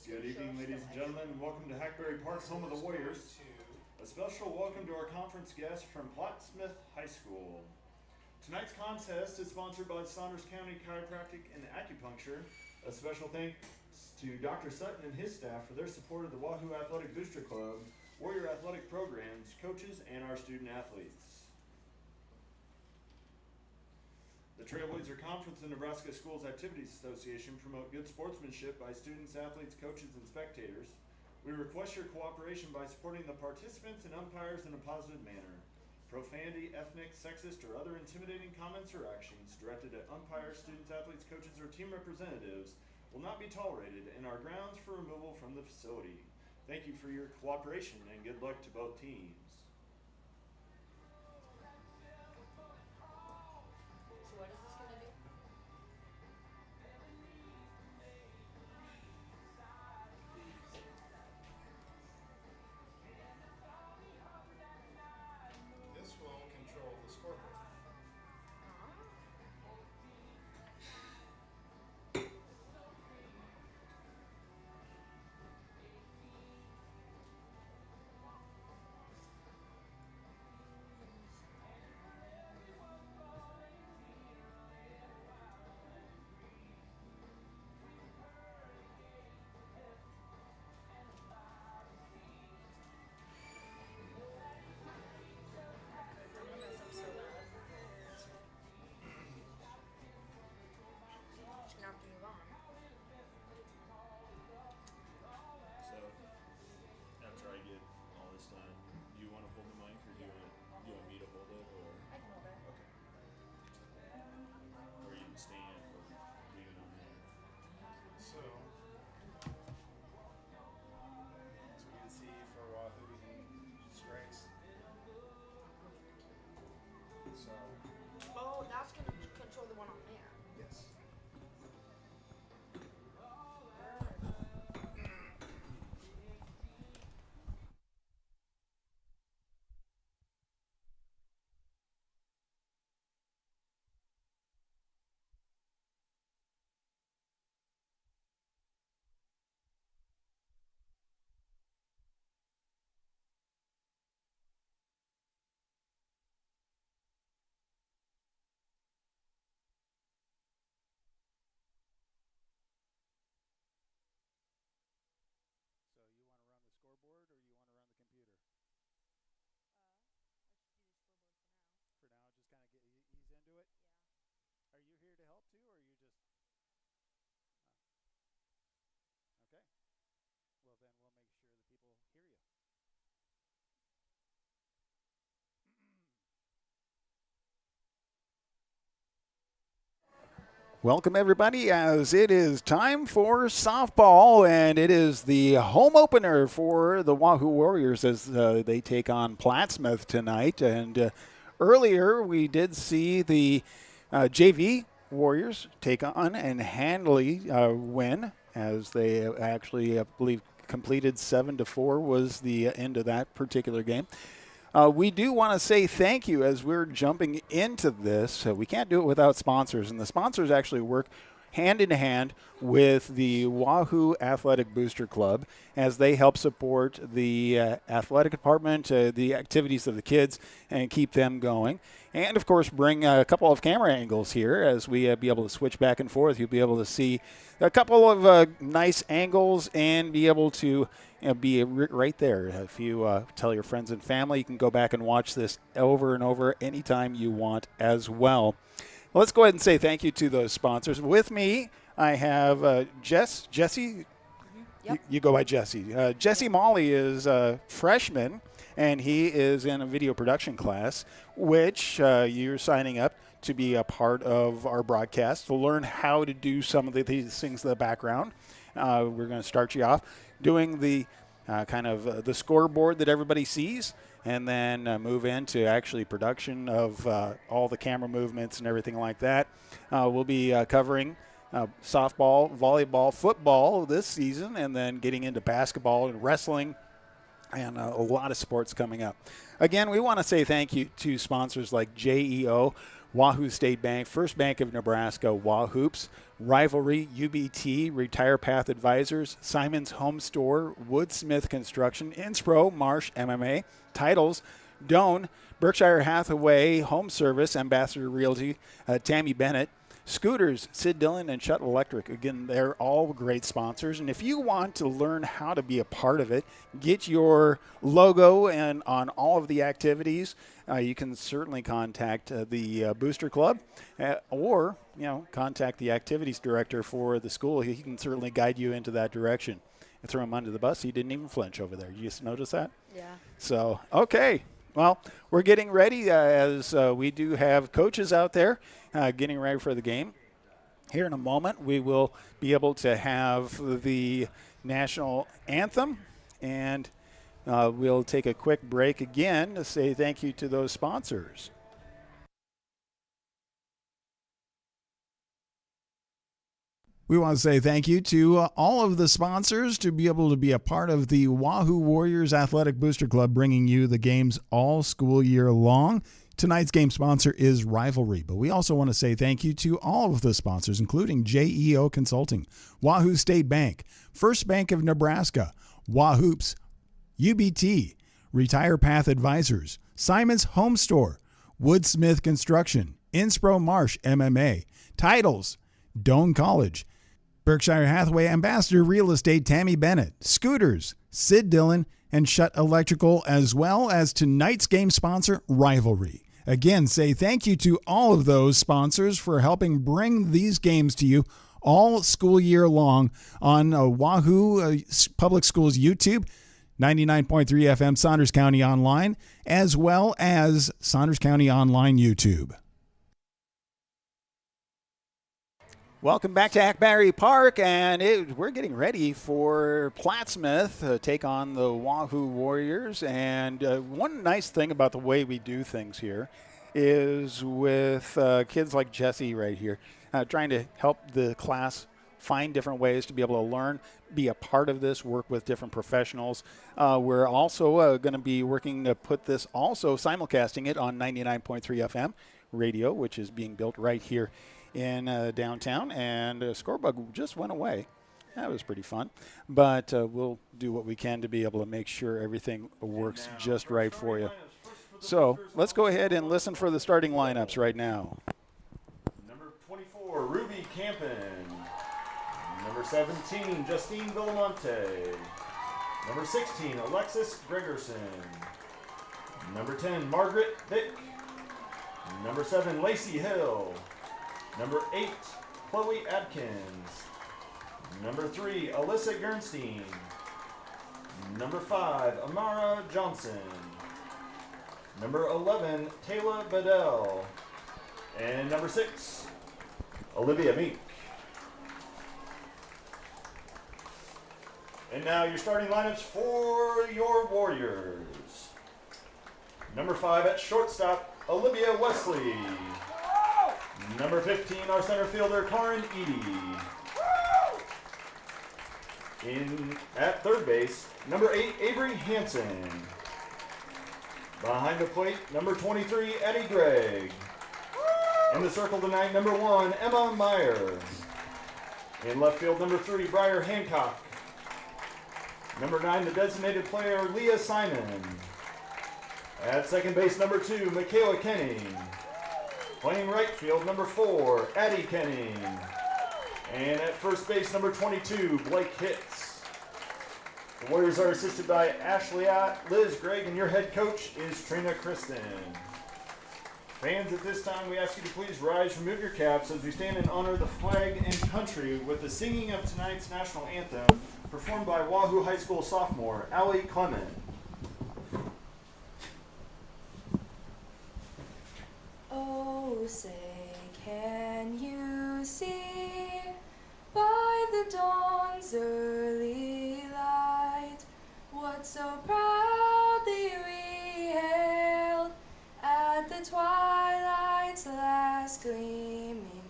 Good evening, ladies and gentlemen. Welcome to Hackberry Park, home of the Warriors. A special welcome to our conference guests from Plattsmouth High School. Tonight's contest is sponsored by Saunders County Chiropractic and Acupuncture. A special thanks to Dr. Sutton and his staff for their support of the Wahoo Athletic Booster Club, Warrior Athletic programs, coaches, and our student athletes. The Trailblazer Conference and Nebraska Schools Activities Association promote good sportsmanship by students, athletes, coaches, and spectators. We request your cooperation by supporting the participants and umpires in a positive manner. Profanity, ethnic, sexist, or other intimidating comments or actions directed at umpires, students, athletes, coaches, or team representatives will not be tolerated and are grounds for removal from the facility. Thank you for your cooperation and good luck to both teams. So what is this gonna do? This will control the scoreboard. I'm gonna mess up so bad. Just gonna have to move on. So, after I get all this done, do you want to hold the mic or do you want me to hold it or? I can hold it. Okay. Or you can stand or leave it on there. So we can see for Wahoo strikes. So Oh, that's gonna control the one on there. yes. So you want to run the scoreboard or you want to run the computer? Let's just do the scoreboard for now. For now, just kind of ease into it. Yeah. Are you here to help too, or are you just? Okay. Well, then we'll make sure that people hear you. Welcome, everybody, as it is time for softball, and it is the home opener for the Wahoo Warriors as they take on Plattsmouth tonight. And earlier, we did see the JV Warriors take on and handily win, as they actually, I believe, completed 7-4 was the end of that particular game. We do want to say thank you as we're jumping into this. We can't do it without sponsors, and the sponsors actually work hand in hand with the Wahoo Athletic Booster Club as they help support the athletic department, the activities of the kids, and keep them going. And, of course, bring a couple of camera angles here as we be able to switch back and forth. You'll be able to see a couple of nice angles and be able to be right there. If you tell your friends and family, you can go back and watch this over and over anytime you want as well. Let's go ahead and say thank you to those sponsors. With me, I have Jesse. Yep. You go by Jesse. Jesse Molly is a freshman, and he is in a video production class, which you're signing up to be a part of our broadcast to learn how to do some of these things in the background. We're going to start you off doing the the scoreboard that everybody sees, and then move into actually production of all the camera movements and everything like that. We'll be covering softball, volleyball, football this season, and then getting into basketball and wrestling and a lot of sports coming up. Again, we want to say thank you to sponsors like JEO. Wahoo State Bank, First Bank of Nebraska, Wahoops, Rivalry, UBT, Retire Path Advisors, Simon's Home Store, Woodsmith Construction, Inspro, Marsh MMA, Titles, Doan, Berkshire Hathaway Home Service, Ambassador Realty, Tammy Bennett, Scooters, Sid Dillon, and Shutt Electric. Again, they're all great sponsors. And if you want to learn how to be a part of it, get your logo and on all of the activities, you can certainly contact the Booster Club or, contact the activities director for the school. He can certainly guide you into that direction. And throw him under the bus. He didn't even flinch over there. You just notice that? Yeah. So, okay. Well, we're getting ready as we do have coaches out there getting ready for the game. Here in a moment, we will be able to have the national anthem, and we'll take a quick break again to say thank you to those sponsors. We want to say thank you to all of the sponsors to be able to be a part of the Wahoo Warriors Athletic Booster Club, bringing you the games all school year long. Tonight's game sponsor is Rivalry, but we also want to say thank you to all of the sponsors, including JEO Consulting, Wahoo State Bank, First Bank of Nebraska, Wahoops, UBT, Retire Path Advisors, Simon's Home Store, Woodsmith Construction, Inspro Marsh MMA, Titles, Doan College, Berkshire Hathaway Ambassador Real Estate Tammy Bennett, Scooters, Sid Dillon, and Shutt Electrical, as well as tonight's game sponsor, Rivalry. Again, say thank you to all of those sponsors for helping bring these games to you all school year long on Wahoo Public Schools YouTube, 99.3 FM Saunders County Online, as well as Saunders County Online YouTube. Welcome back to Hackberry Park, and we're getting ready for Plattsmouth take on the Wahoo Warriors. And one nice thing about the way we do things here is with kids like Jesse right here, trying to help the class find different ways to be able to learn, be a part of this, work with different professionals. We're also going to be working to put this, also simulcasting it on 99.3 FM radio, which is being built right here in downtown, and Scorebug just went away. That was pretty fun, but we'll do what we can to be able to make sure everything works just right for you. So let's go ahead and listen for the starting lineups right now. Number 24, Ruby Campen. Number 17, Justine Villamonte. Number 16, Alexis Gregerson. Number 10, Margaret Vick. Number 7, Lacey Hill. Number 8, Chloe Adkins. Number 3, Alyssa Gernstein. Number 5, Amara Johnson. Number 11, Taylor Bedell. And number 6, Olivia Meek. And now your starting lineups for your Warriors. Number 5 at shortstop, Olivia Wesley. Number 15, our center fielder, Karen Eady. At third base, number 8, Avery Hansen. Behind the plate, number 23, Eddie Gregg. In the circle tonight, number 1, Emma Meyer. In left field, number 3, Briar Hancock. Number 9, the designated player, Leah Simon. At second base, number 2, Michaela Kenning. Playing right field, number 4, Addie Kenning. And at first base, number 22, Blake Hitz. The Warriors are assisted by Ashley Ott, Liz Gregg, and your head coach is Trina Kristen. Fans, at this time, we ask you to please rise, remove your caps as we stand and honor the flag and country with the singing of tonight's national anthem, performed by Wahoo High School sophomore, Allie Clement. Oh, say, can you see by the dawn's early light what so proudly we hailed at the twilight's last gleaming,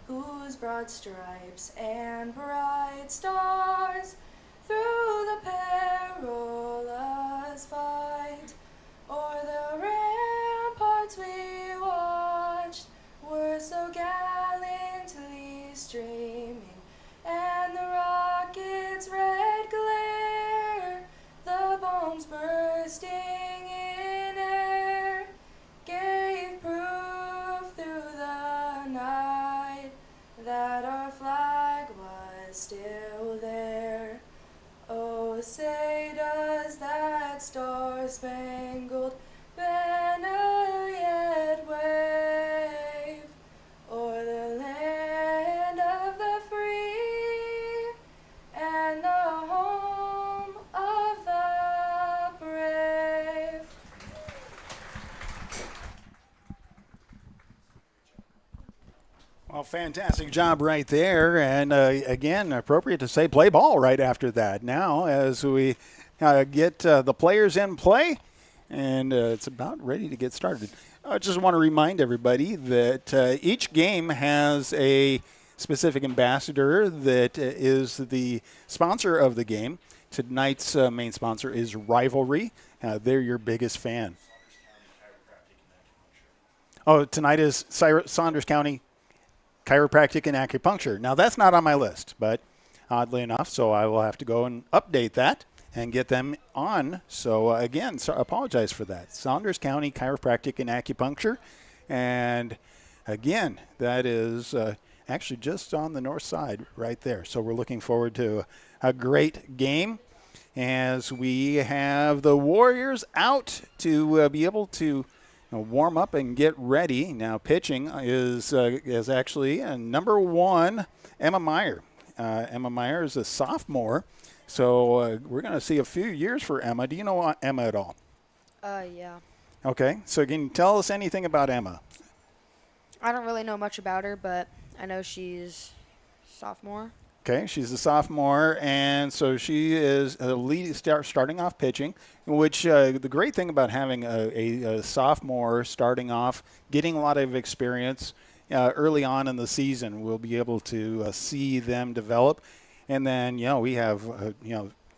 whose broad stripes and bright stars through the perilous fight o'er the ramparts we watched Well, fantastic job right there. And again, appropriate to say play ball right after that. Now, as we get the players in play, and it's about ready to get started. I just want to remind everybody that each game has a specific ambassador that is the sponsor of the game. Tonight's main sponsor is Rivalry. They're your biggest fan. Oh, tonight is Saunders County Chiropractic and Acupuncture. Now, that's not on my list, but oddly enough, so I will have to go and update that and get them on. So, again, apologize for that. Saunders County Chiropractic and Acupuncture. And, again, that is actually just on the north side right there. So we're looking forward to a great game as we have the Warriors out to be able to warm up and get ready. Now pitching is actually number 1, Emma Meyer. Emma Meyer is a sophomore, so we're going to see a few years for Emma. Do you know Emma at all? Yeah. Okay, so can you tell us anything about Emma? I don't really know much about her, but I know she's sophomore. Okay, she's a sophomore, and so she is starting off pitching, which the great thing about having a sophomore starting off, getting a lot of experience early on in the season, we'll be able to see them develop. And then, we have,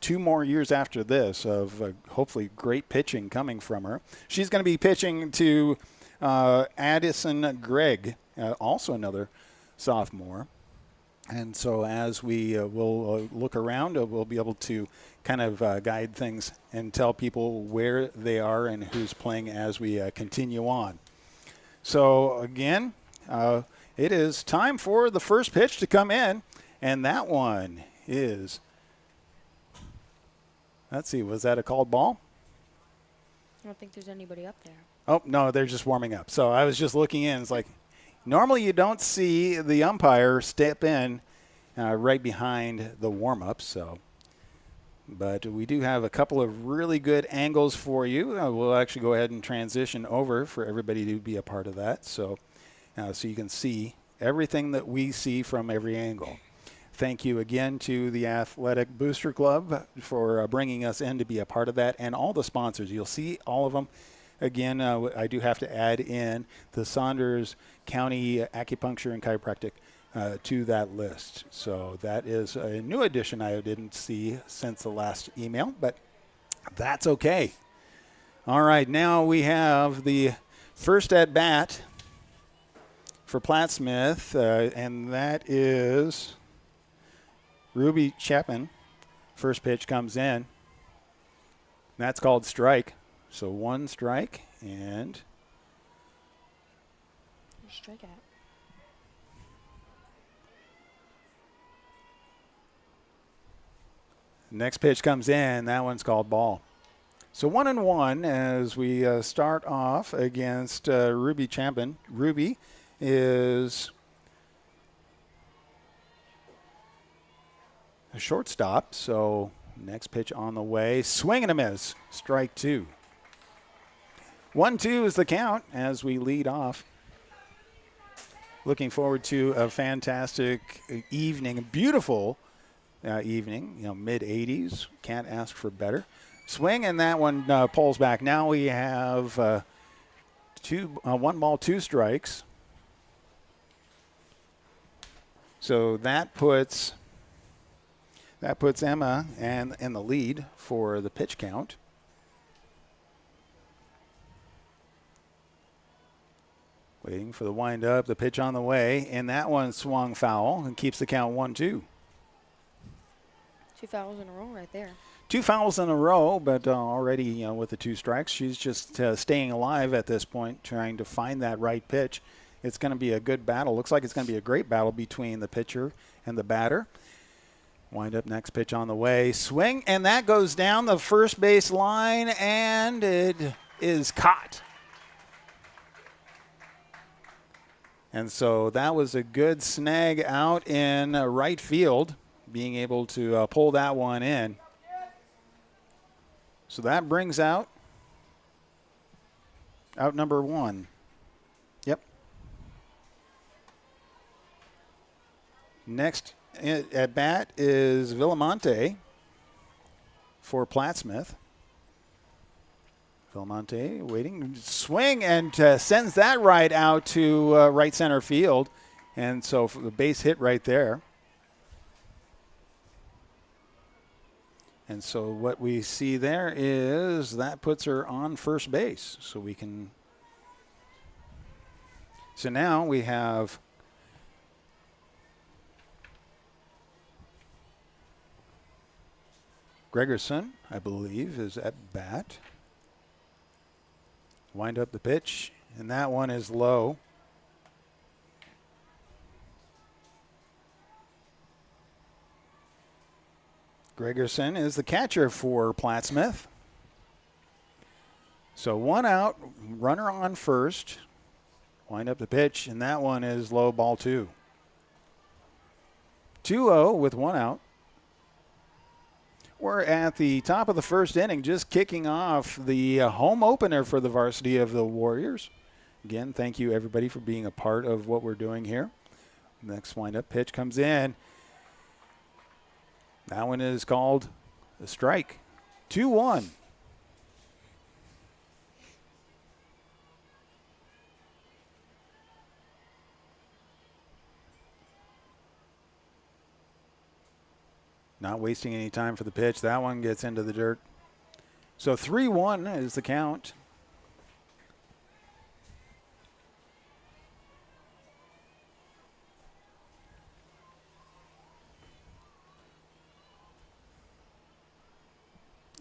2 more years after this of hopefully great pitching coming from her. She's going to be pitching to Addison Gregg, also another sophomore. And so as we will look around, we'll be able to kind of guide things and tell people where they are and who's playing as we continue on. So, again, it is time for the first pitch to come in, and that one is, let's see, was that a called ball? I don't think there's anybody up there. Oh, no, they're just warming up. So I was just looking in. It's like, normally you don't see the umpire step in right behind the warm-up, but we do have a couple of really good angles for you. We'll actually go ahead and transition over for everybody to be a part of that, so you can see everything that we see from every angle. Thank you again to the Athletic Booster Club for bringing us in to be a part of that, and all the sponsors. You'll see all of them. Again, I do have to add in the Saunders County Acupuncture and Chiropractic to that list. So that is a new addition I didn't see since the last email, but that's okay. All right, now we have the first at bat for Plattsmouth, and that is Ruby Chapman. First pitch comes in. That's called strike. So 1 strike and Strikeout. next pitch comes in. That one's called ball. So 1-1 as we start off against Ruby Chapman. Ruby is a shortstop. So next pitch on the way. Swing and a miss. Strike 2. 1-2 is the count as we lead off. Looking forward to a fantastic evening, a beautiful evening, mid-80s. Can't ask for better. Swing, and that one pulls back. Now we have 1 ball, 2 strikes. So that puts Emma in the lead for the pitch count. Waiting for the windup, the pitch on the way, and that one swung foul and keeps the count 1-2. 2 fouls in a row right there. 2 fouls in a row, but already with the 2 strikes, she's just staying alive at this point, trying to find that right pitch. It's going to be a good battle. Looks like it's going to be a great battle between the pitcher and the batter. Wind up, next pitch on the way. Swing, and that goes down the first base line, and it is caught. And so that was a good snag out in right field, being able to pull that one in. So that brings out number 1. Yep. Next at bat is Villamonte for Plattsmouth. Villamonte waiting, swing, and sends that right out to right center field. And so for the base hit right there. And so what we see there is that puts her on first base. So we can. So now we have Gregerson, I believe, is at bat. Wind up the pitch, and that one is low. Gregerson is the catcher for Plattsmouth. So 1 out, runner on first. Wind up the pitch, and that one is low, ball 2. 2-0 with 1 out. We're at the top of the first inning, just kicking off the home opener for the varsity of the Warriors. Again, thank you, everybody, for being a part of what we're doing here. Next wind-up pitch comes in. That one is called a strike. 2-1. Not wasting any time for the pitch. That one gets into the dirt. So 3-1 is the count.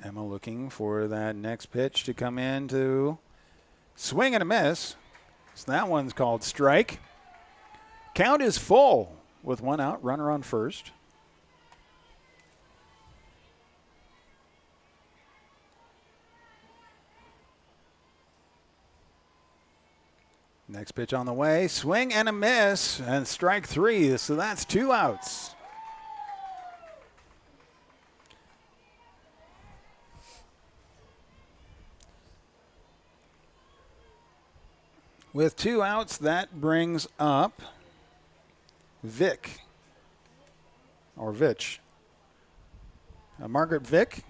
Emma looking for that next pitch to come in to swing and a miss. So that one's called strike. Count is full with 1 out, runner on first. Next pitch on the way, swing and a miss, and strike 3. So that's 2 outs. With 2 outs, that brings up Vic, or Vitch. Margaret Vick,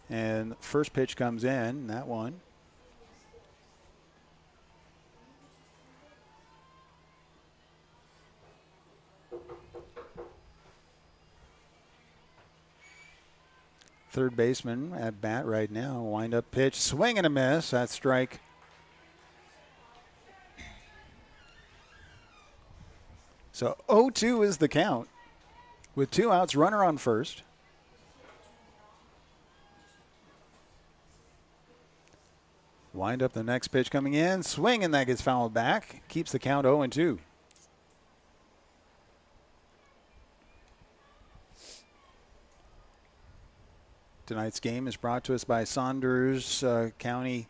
and first pitch comes in, that one. Third baseman at bat right now. Wind up pitch, swing and a miss. That's strike. So 0-2 is the count. With 2 outs, runner on first. Wind up the next pitch coming in, swing, and that gets fouled back. Keeps the count 0-2. Tonight's game is brought to us by Saunders County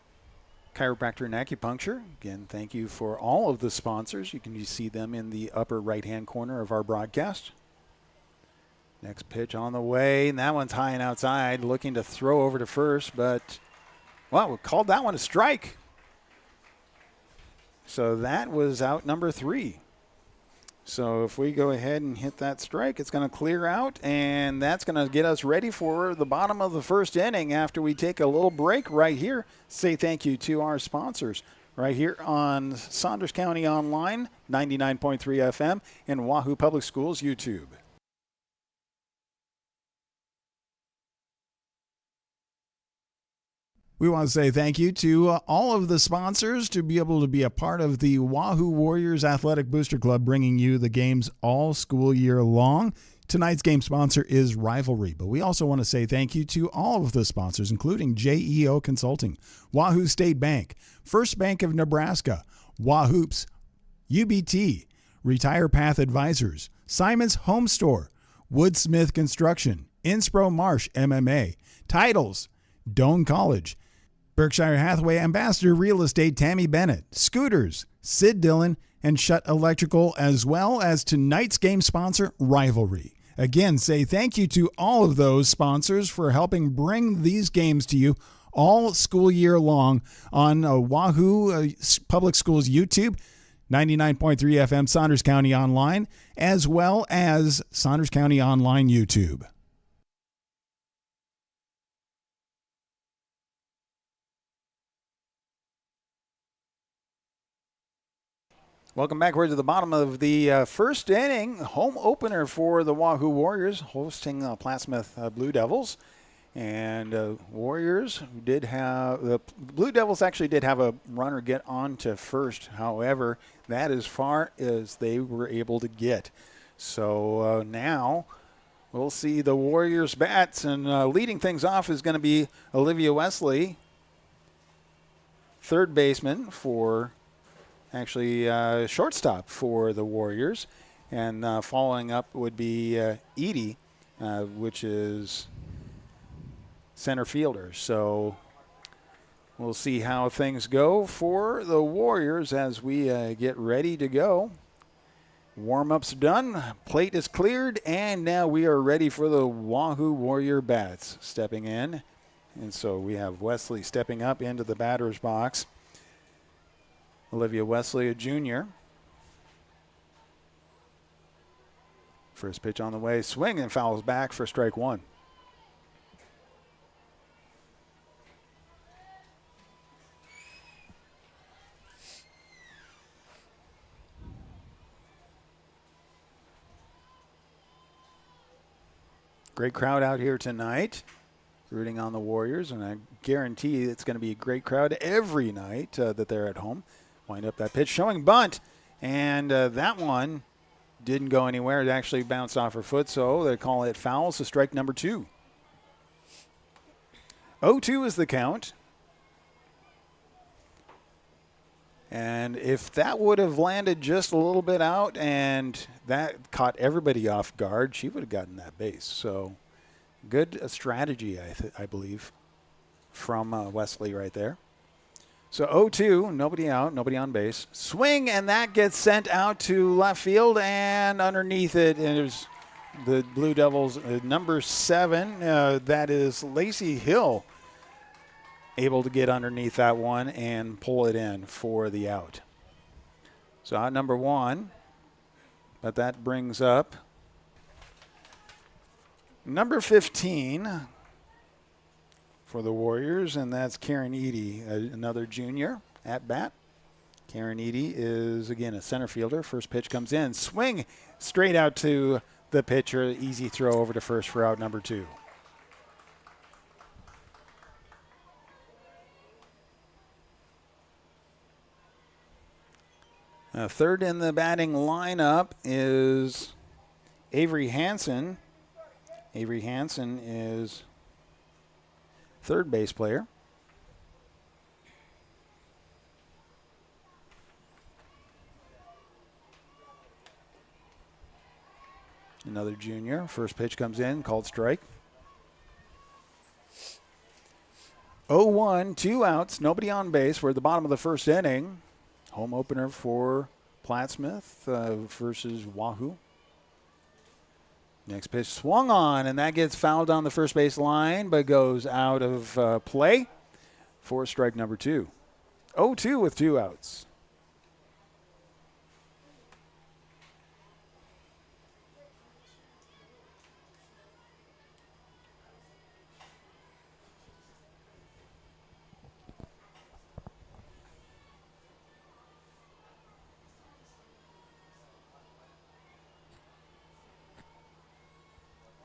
Chiropractor and Acupuncture. Again, thank you for all of the sponsors. You can see them in the upper right-hand corner of our broadcast. Next pitch on the way, and that one's high and outside, looking to throw over to first, but, well, we called that one a strike. So that was out number 3. So if we go ahead and hit that strike, it's going to clear out, and that's going to get us ready for the bottom of the first inning after we take a little break right here. Say thank you to our sponsors right here on Saunders County Online, 99.3 FM, and Wahoo Public Schools YouTube. We want to say thank you to all of the sponsors to be able to be a part of the Wahoo Warriors Athletic Booster Club, bringing you the games all school year long. Tonight's game sponsor is Rivalry, but we also want to say thank you to all of the sponsors, including JEO Consulting, Wahoo State Bank, First Bank of Nebraska, Wahoops, UBT, Retire Path Advisors, Simon's Home Store, Woodsmith Construction, Inspro Marsh MMA, Titles, Doane College, Berkshire Hathaway Ambassador Real Estate Tammy Bennett, Scooters, Sid Dillon, and Shutt Electrical, as well as tonight's game sponsor, Rivalry. Again, say thank you to all of those sponsors for helping bring these games to you all school year long on Wahoo Public Schools YouTube. 99.3 FM Saunders County Online, as well as Saunders County Online YouTube. Welcome back. We're to the bottom of the first inning. Home opener for the Wahoo Warriors, hosting Plattsmouth Blue Devils. And Warriors did have, the Blue Devils actually did have a runner get on to first. However, that as far as they were able to get. So now we'll see the Warriors bats. And leading things off is going to be Olivia Wesley, third baseman for, actually shortstop for the Warriors. And following up would be Edie, which is center fielder. So we'll see how things go for the Warriors as we get ready to go. Warm-up's done, plate is cleared, and now we are ready for the Wahoo Warrior bats stepping in. And so we have Wesley stepping up into the batter's box. Olivia Wesley, a junior. First pitch on the way, swing and fouls back for strike one. Great crowd out here tonight, rooting on the Warriors, and I guarantee it's going to be a great crowd every night that they're at home. Wind up that pitch, showing bunt, and that one didn't go anywhere. It actually bounced off her foot, so they call it foul. So strike number 2. 0-2 is the count. And if that would have landed just a little bit out and that caught everybody off guard, she would have gotten that base. So good strategy, I believe, from Wesley right there. So 0-2, nobody out, nobody on base. Swing, and that gets sent out to left field, and underneath it is the Blue Devils' number 7. That is Lacey Hill, able to get underneath that one and pull it in for the out. So out number 1, but that brings up number 15 for the Warriors, and that's Karen Eady, another junior at bat. Karen Eady is, again, a center fielder. First pitch comes in. Swing straight out to the pitcher. Easy throw over to first for out number 2. Third in the batting lineup is Avery Hansen. Avery Hansen is third base player. Another junior. First pitch comes in, called strike. 0-1, 2 outs, nobody on base. We're at the bottom of the first inning. Home opener for Plattsmouth versus Wahoo. Next pitch swung on, and that gets fouled on the first base line, but goes out of play for strike number 2. 0-2 with 2 outs.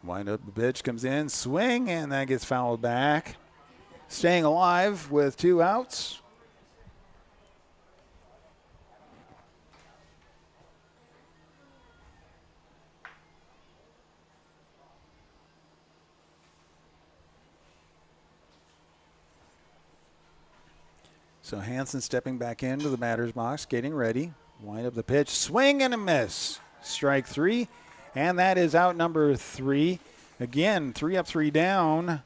Wind up, the pitch comes in, swing, and that gets fouled back. Staying alive with 2 outs. So Hansen stepping back into the batter's box, getting ready. Wind up the pitch, swing and a miss. Strike 3. And that is out number 3. Again, 3 up, 3 down.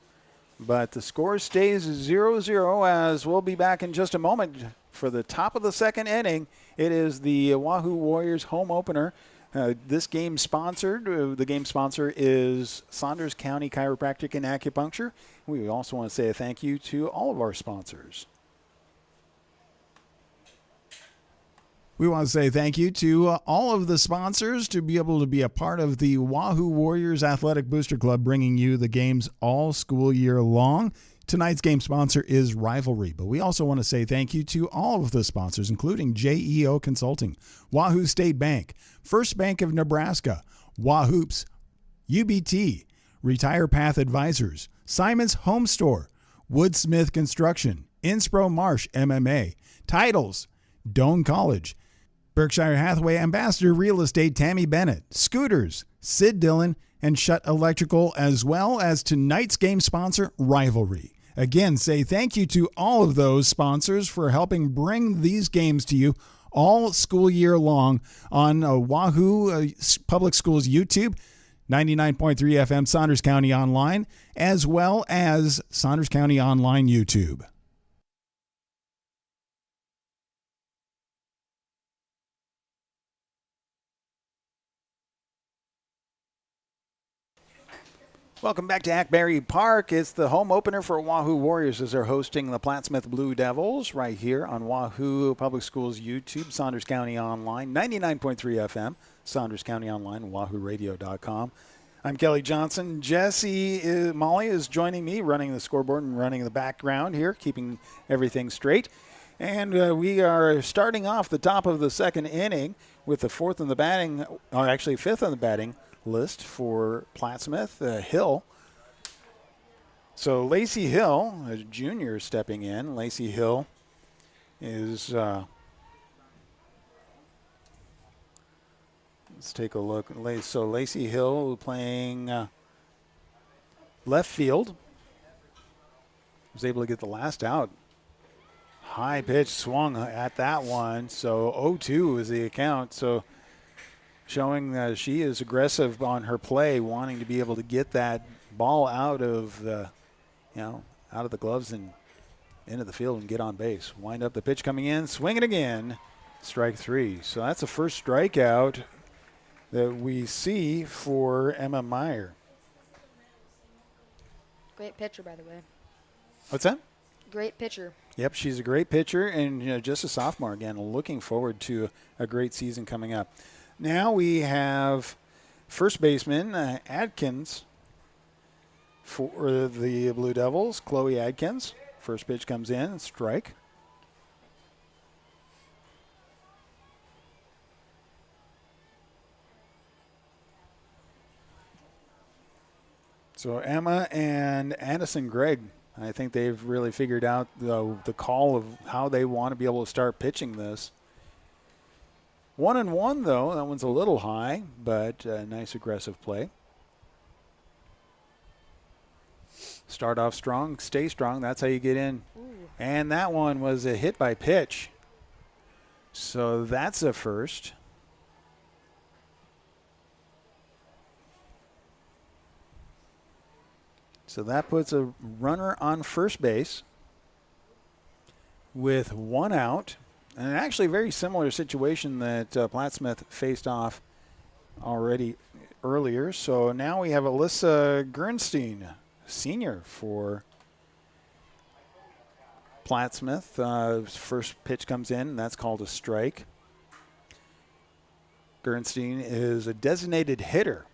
But the score stays 0-0 as we'll be back in just a moment for the top of the second inning. It is the Wahoo Warriors home opener. This game sponsored, the game sponsor is Saunders County Chiropractic and Acupuncture. We also want to say a thank you to all of our sponsors. We want to say thank you to all of the sponsors to be able to be a part of the Wahoo Warriors Athletic Booster Club, bringing you the games all school year long. Tonight's game sponsor is Rivalry, but we also want to say thank you to all of the sponsors, including JEO Consulting, Wahoo State Bank, First Bank of Nebraska, Wahoops, UBT, Retire Path Advisors, Simon's Home Store, Woodsmith Construction, Inspro Marsh MMA, Titles, Doane College, Berkshire Hathaway Ambassador Real Estate Tammy Bennett, Scooters, Sid Dillon, and Shutt Electrical, as well as tonight's game sponsor, Rivalry. Again, say thank you to all of those sponsors for helping bring these games to you all school year long on Wahoo Public Schools YouTube, 99.3 FM Saunders County Online, as well as Saunders County Online YouTube. Welcome back to Hackberry Park. It's the home opener for Wahoo Warriors as they're hosting the Plattsmouth Blue Devils right here on Wahoo Public Schools YouTube, Saunders County Online, 99.3 FM, Saunders County Online, WahooRadio.com. I'm Kelly Johnson. Molly is joining me, running the scoreboard and running the background here, keeping everything straight. And we are starting off the top of the second inning with the fifth on the batting list for Plattsmouth, Hill. So Lacey Hill, a junior, stepping in. Lacey Hill is, let's take a look. So Lacey Hill playing left field. Was able to get the last out. High pitch swung at that one. So 0-2 is the account. So showing that she is aggressive on her play, wanting to be able to get that ball out of the gloves and into the field and get on base. Wind up the pitch coming in, swing it again, strike three. So that's the first strikeout that we see for Emma Meyer. Great pitcher, by the way. What's that? Great pitcher. Yep, she's a great pitcher and just a sophomore again. Looking forward to a great season coming up. Now we have first baseman Adkins for the Blue Devils, Chloe Adkins. First pitch comes in, strike. So Emma and Addison Gregg, I think they've really figured out the call of how they want to be able to start pitching this. 1-1, though. That one's a little high, but nice aggressive play. Start off strong, stay strong. That's how you get in. Ooh. And that one was a hit by pitch. So that's a first. So that puts a runner on first base with one out. And actually a very similar situation that Plattsmouth faced off already earlier. So now we have Alyssa Gernstein, senior for Plattsmouth. First pitch comes in, and that's called a strike. Gernstein is a designated hitter.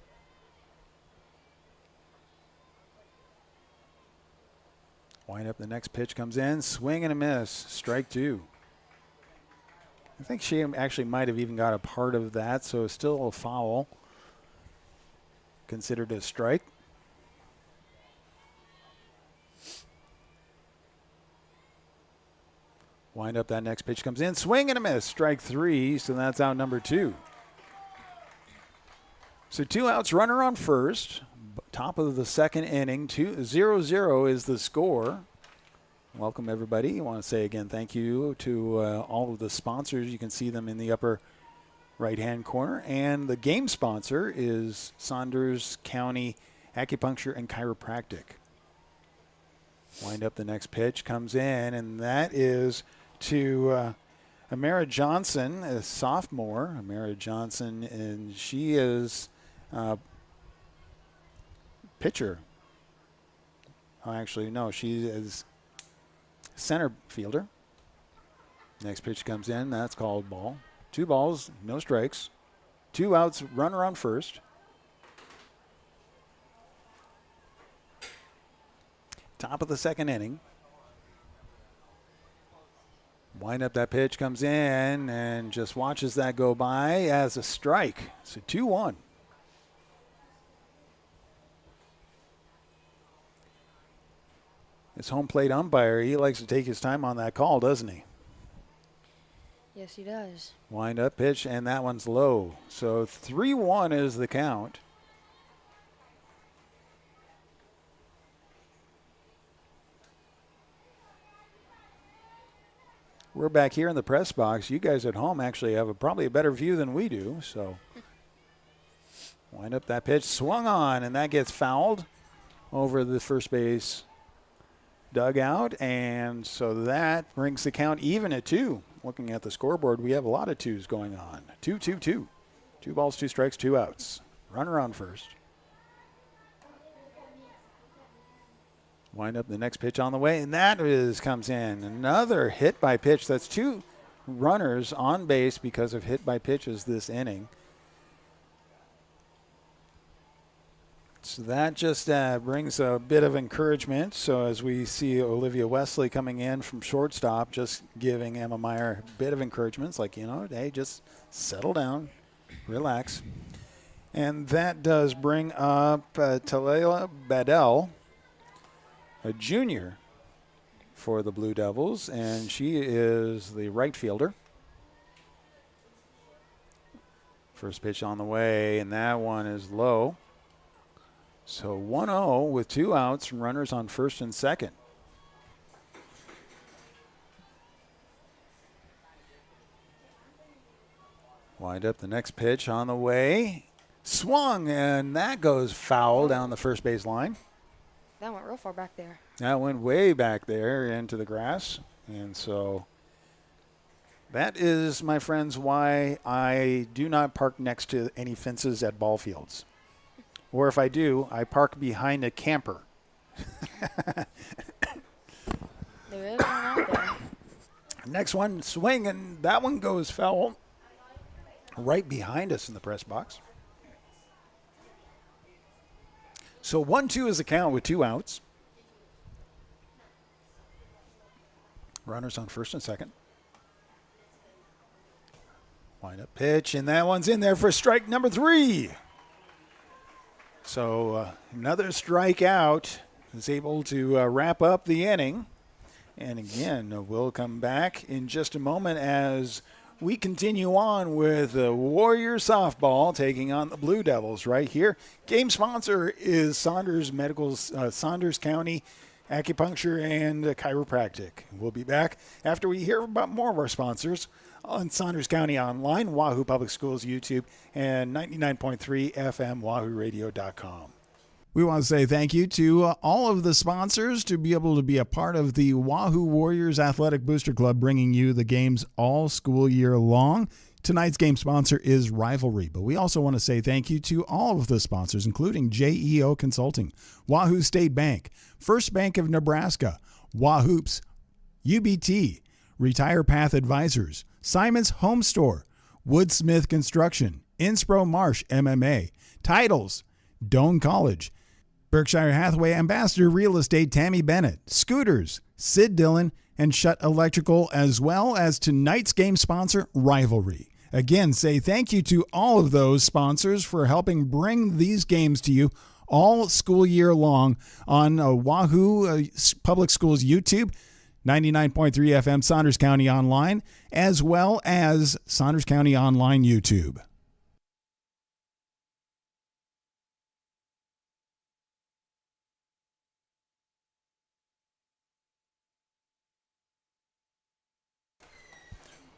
Wind up, the next pitch comes in, swing and a miss, strike two. I think she actually might have even got a part of that, so still a foul. Considered a strike. Wind up, that next pitch comes in, swing and a miss, strike three, so that's out number two. So two outs, runner on first. Top of the second inning, 0-0 is the score. Welcome, everybody. I want to say again thank you to all of the sponsors. You can see them in the upper right-hand corner. And the game sponsor is Saunders County Acupuncture and Chiropractic. Wind up, the next pitch comes in, and that is to Amara Johnson, a sophomore. Amara Johnson, and she is pitcher. Oh, actually, no, she is center fielder. Next pitch comes in, that's called ball. 2 balls, no strikes. 2 outs, runner on first. Top of the second inning. Wind up, that pitch comes in and just watches that go by as a strike. So 2-1. His home plate umpire, he likes to take his time on that call, doesn't he? Yes, he does. Wind up pitch, and that one's low. So 3-1 is the count. We're back here in the press box. You guys at home actually have probably a better view than we do. So wind up, that pitch swung on, and that gets fouled over the first base dugout, and so that brings the count even at 2. Looking at the scoreboard, we have a lot of 2s going on. 2-2-2. 2 balls, 2 strikes, 2 outs. Runner on first. Wind up, the next pitch on the way, and that comes in. Another hit by pitch. That's 2 runners on base because of hit by pitches this inning. So that just brings a bit of encouragement. So as we see Olivia Wesley coming in from shortstop, just giving Emma Meyer a bit of encouragement. It's like, hey, just settle down, relax. And that does bring up Talela Badell, a junior for the Blue Devils, and she is the right fielder. First pitch on the way, and that one is low. So 1-0 with 2 outs and runners on first and second. Wind up, the next pitch on the way. Swung, and that goes foul down the first base line. That went real far back there. That went way back there into the grass. And so that is, my friends, why I do not park next to any fences at ball fields. Or if I do, I park behind a camper. There is one out there. Next one, swing, and that one goes foul right behind us in the press box. So 1-2 is the count with 2 outs. Runners on first and second. Wind up pitch, and that one's in there for strike number 3. So another strikeout is able to wrap up the inning. And again, we'll come back in just a moment as we continue on with Warrior softball taking on the Blue Devils right here. Game sponsor is Saunders Saunders County Acupuncture and Chiropractic. We'll be back after we hear about more of our sponsors on Saunders County Online, Wahoo Public Schools YouTube, and 99.3 FM, WahooRadio.com. We want to say thank you to all of the sponsors to be able to be a part of the Wahoo Warriors Athletic Booster Club, bringing you the games all school year long. Tonight's game sponsor is Rivalry, but we also want to say thank you to all of the sponsors, including JEO Consulting, Wahoo State Bank, First Bank of Nebraska, Wahoops, UBT, Retire Path Advisors, Simon's Home Store, Woodsmith Construction, Inspro Marsh MMA, Titles, Doane College, Berkshire Hathaway Ambassador Real Estate Tammy Bennett, Scooters, Sid Dillon, and Shutt Electrical, as well as tonight's game sponsor, Rivalry. Again, say thank you to all of those sponsors for helping bring these games to you all school year long on Wahoo Public Schools YouTube, 99.3 FM Saunders County Online, as well as Saunders County Online YouTube.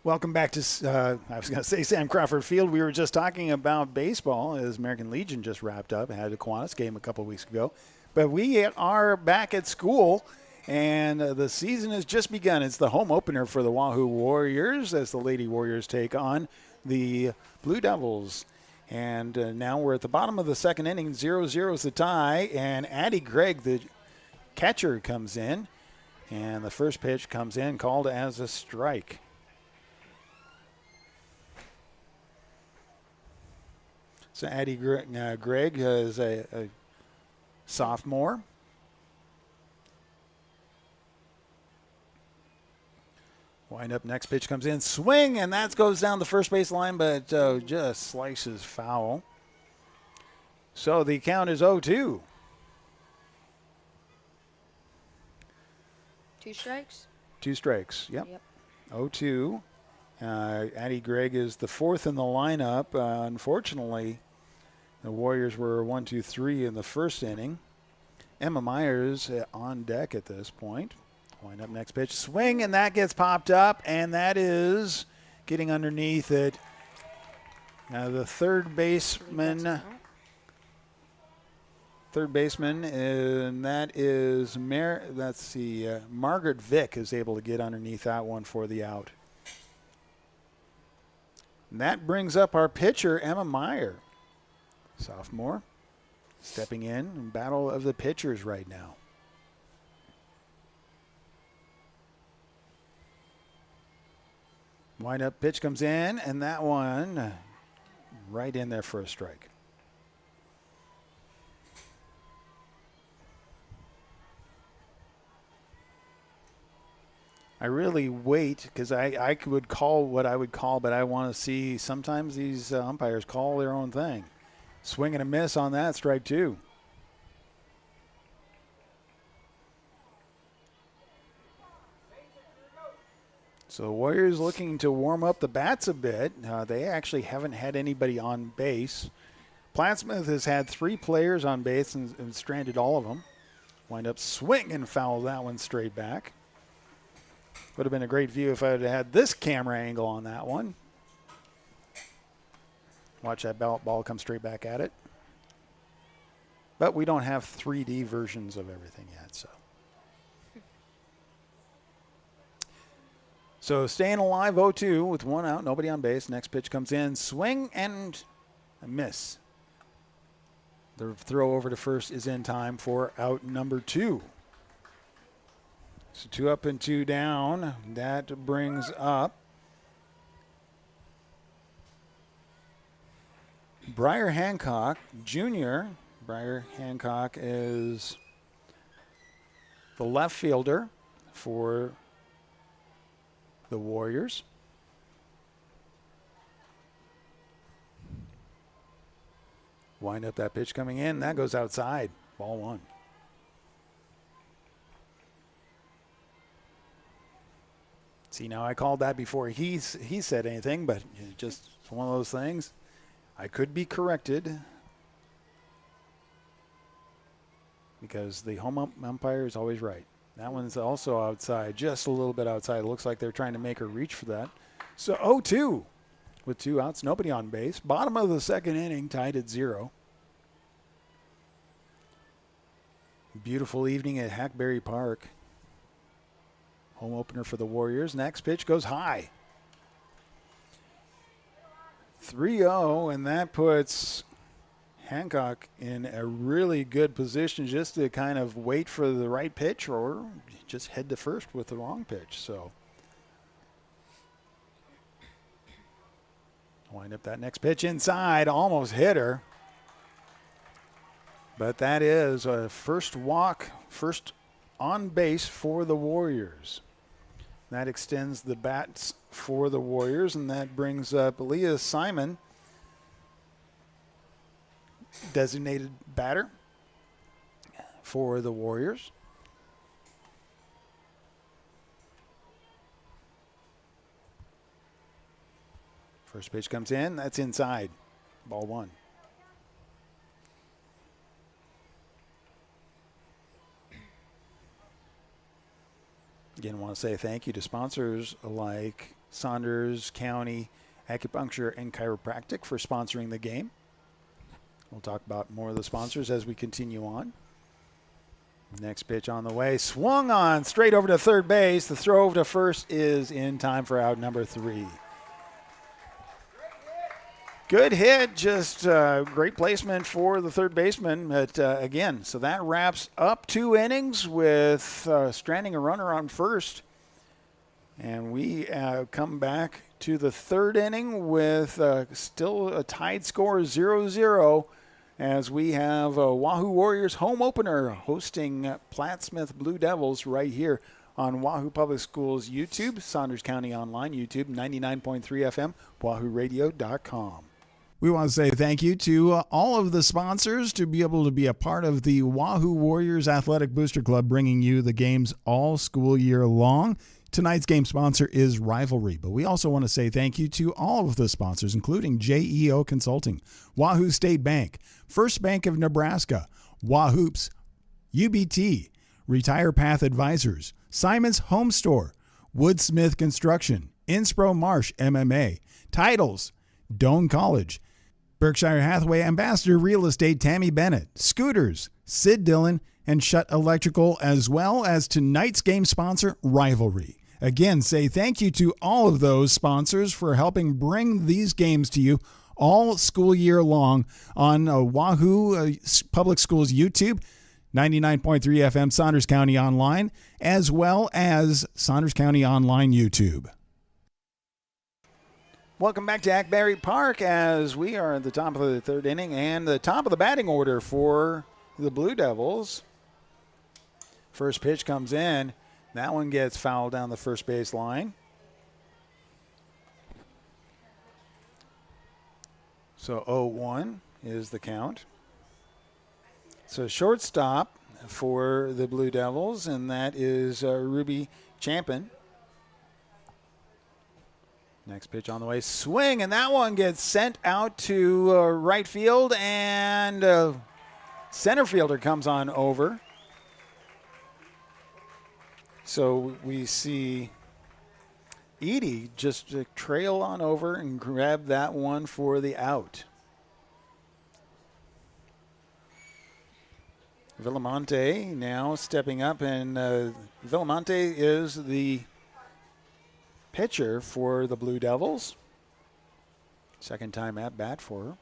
Welcome back to, I was going to say Sam Crawford Field. We were just talking about baseball as American Legion just wrapped up. Had a Kiwanis game a couple weeks ago. But we are back at school, and the season has just begun. It's the home opener for the Wahoo Warriors as the Lady Warriors take on the Blue Devils. And now we're at the bottom of the second inning. 0-0 is the tie, and Addie Gregg, the catcher, comes in. And the first pitch comes in, called as a strike. So Addie Gregg is a sophomore. Wind up, next pitch comes in, swing, and that goes down the first base line, but just slices foul. So the count is 0-2. 2 strikes? 2 strikes, yep. 0-2. Addie Gregg is the 4th in the lineup. Unfortunately, the Warriors were 1-2-3 in the first inning. Emma Myers on deck at this point. Wind up, next pitch, swing, and that gets popped up, and that is getting underneath it. Now the third baseman, and that is Margaret Vick is able to get underneath that one for the out. And that brings up our pitcher, Emma Meyer, sophomore, stepping in battle of the pitchers right now. Wind up, pitch comes in, and that one right in there for a strike. I really wait because I would call what I would call, but I want to see sometimes these umpires call their own thing. Swing and a miss on that, strike 2. So the Warriors looking to warm up the bats a bit. They actually haven't had anybody on base. Plattsmouth has had 3 players on base and stranded all of them. Wind up, swing and foul that one straight back. Would have been a great view if I had had this camera angle on that one. Watch that ball come straight back at it. But we don't have 3D versions of everything yet, so. So staying alive, 0-2 with 1 out, nobody on base. Next pitch comes in, swing and a miss. The throw over to first is in time for out number 2. So 2 up and 2 down. That brings up Briar Hancock Jr. Briar Hancock is the left fielder for the Warriors. Wind up, that pitch coming in. That goes outside. Ball 1. See, now I called that before he said anything, but just one of those things. I could be corrected because the home umpire is always right. That one's also outside, just a little bit outside. It looks like they're trying to make her reach for that. So 0-2 with 2 outs, nobody on base. Bottom of the second inning, tied at 0. Beautiful evening at Hackberry Park. Home opener for the Warriors. Next pitch goes high. 3-0, and that puts Hancock in a really good position just to kind of wait for the right pitch or just head to first with the wrong pitch. So wind up, that next pitch inside, almost hit her. But that is a first walk, first on base for the Warriors. That extends the bats for the Warriors, and that brings up Leah Simon, designated batter for the Warriors. First pitch comes in, that's inside. Ball 1. Again, I want to say thank you to sponsors like Saunders County Acupuncture and Chiropractic for sponsoring the game. We'll talk about more of the sponsors as we continue on. Next pitch on the way. Swung on straight over to third base. The throw over to first is in time for out number 3. Good hit, just great placement for the third baseman. But again, so that wraps up 2 innings with stranding a runner on first. And we come back to the third inning with still a tied score 0-0 as we have Wahoo Warriors home opener hosting Plattsmouth Blue Devils right here on Wahoo Public Schools YouTube, Saunders County Online YouTube, 99.3 FM, wahooradio.com. We want to say thank you to all of the sponsors to be able to be a part of the Wahoo Warriors Athletic Booster Club, bringing you the games all school year long. Tonight's game sponsor is Rivalry, but we also want to say thank you to all of the sponsors, including JEO Consulting, Wahoo State Bank, First Bank of Nebraska, Wahoops, UBT, Retire Path Advisors, Simon's Home Store, Woodsmith Construction, Inspro Marsh MMA, Titles, Doane College, Berkshire Hathaway Ambassador Real Estate Tammy Bennett, Scooters, Sid Dillon, and Shutt Electrical, as well as tonight's game sponsor, Rivalry. Again, say thank you to all of those sponsors for helping bring these games to you all school year long on Wahoo Public Schools YouTube, 99.3 FM Saunders County Online, as well as Saunders County Online YouTube. Welcome back to Hackberry Park as we are at the top of the third inning and the top of the batting order for the Blue Devils. First pitch comes in. That one gets fouled down the first base line. So 0-1 is the count. So shortstop for the Blue Devils, and that is Ruby Champion. Next pitch on the way, swing, and that one gets sent out to right field, and center fielder comes on over. So we see Edie just trail on over and grab that one for the out. Villamonte now stepping up, and Villamonte is the pitcher for the Blue Devils. Second time at bat for her.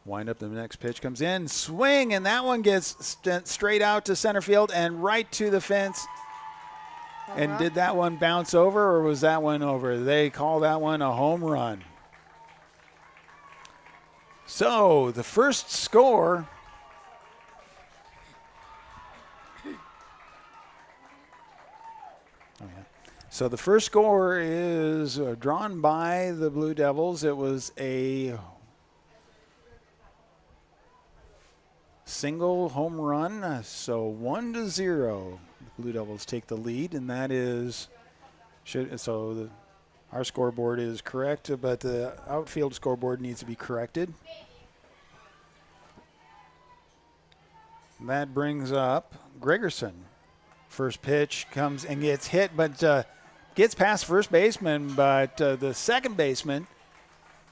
Wind up, the next pitch comes in, swing, and that one gets straight out to center field and right to the fence. And did that one bounce over, or was that one over? They call that one a home run. So the first score So the first score is drawn by the Blue Devils. It was a single home run, so 1-0. The Blue Devils take the lead, and that is our scoreboard is correct, but the outfield scoreboard needs to be corrected. That brings up Gregerson. First pitch comes and gets hit, but gets past first baseman, but the second baseman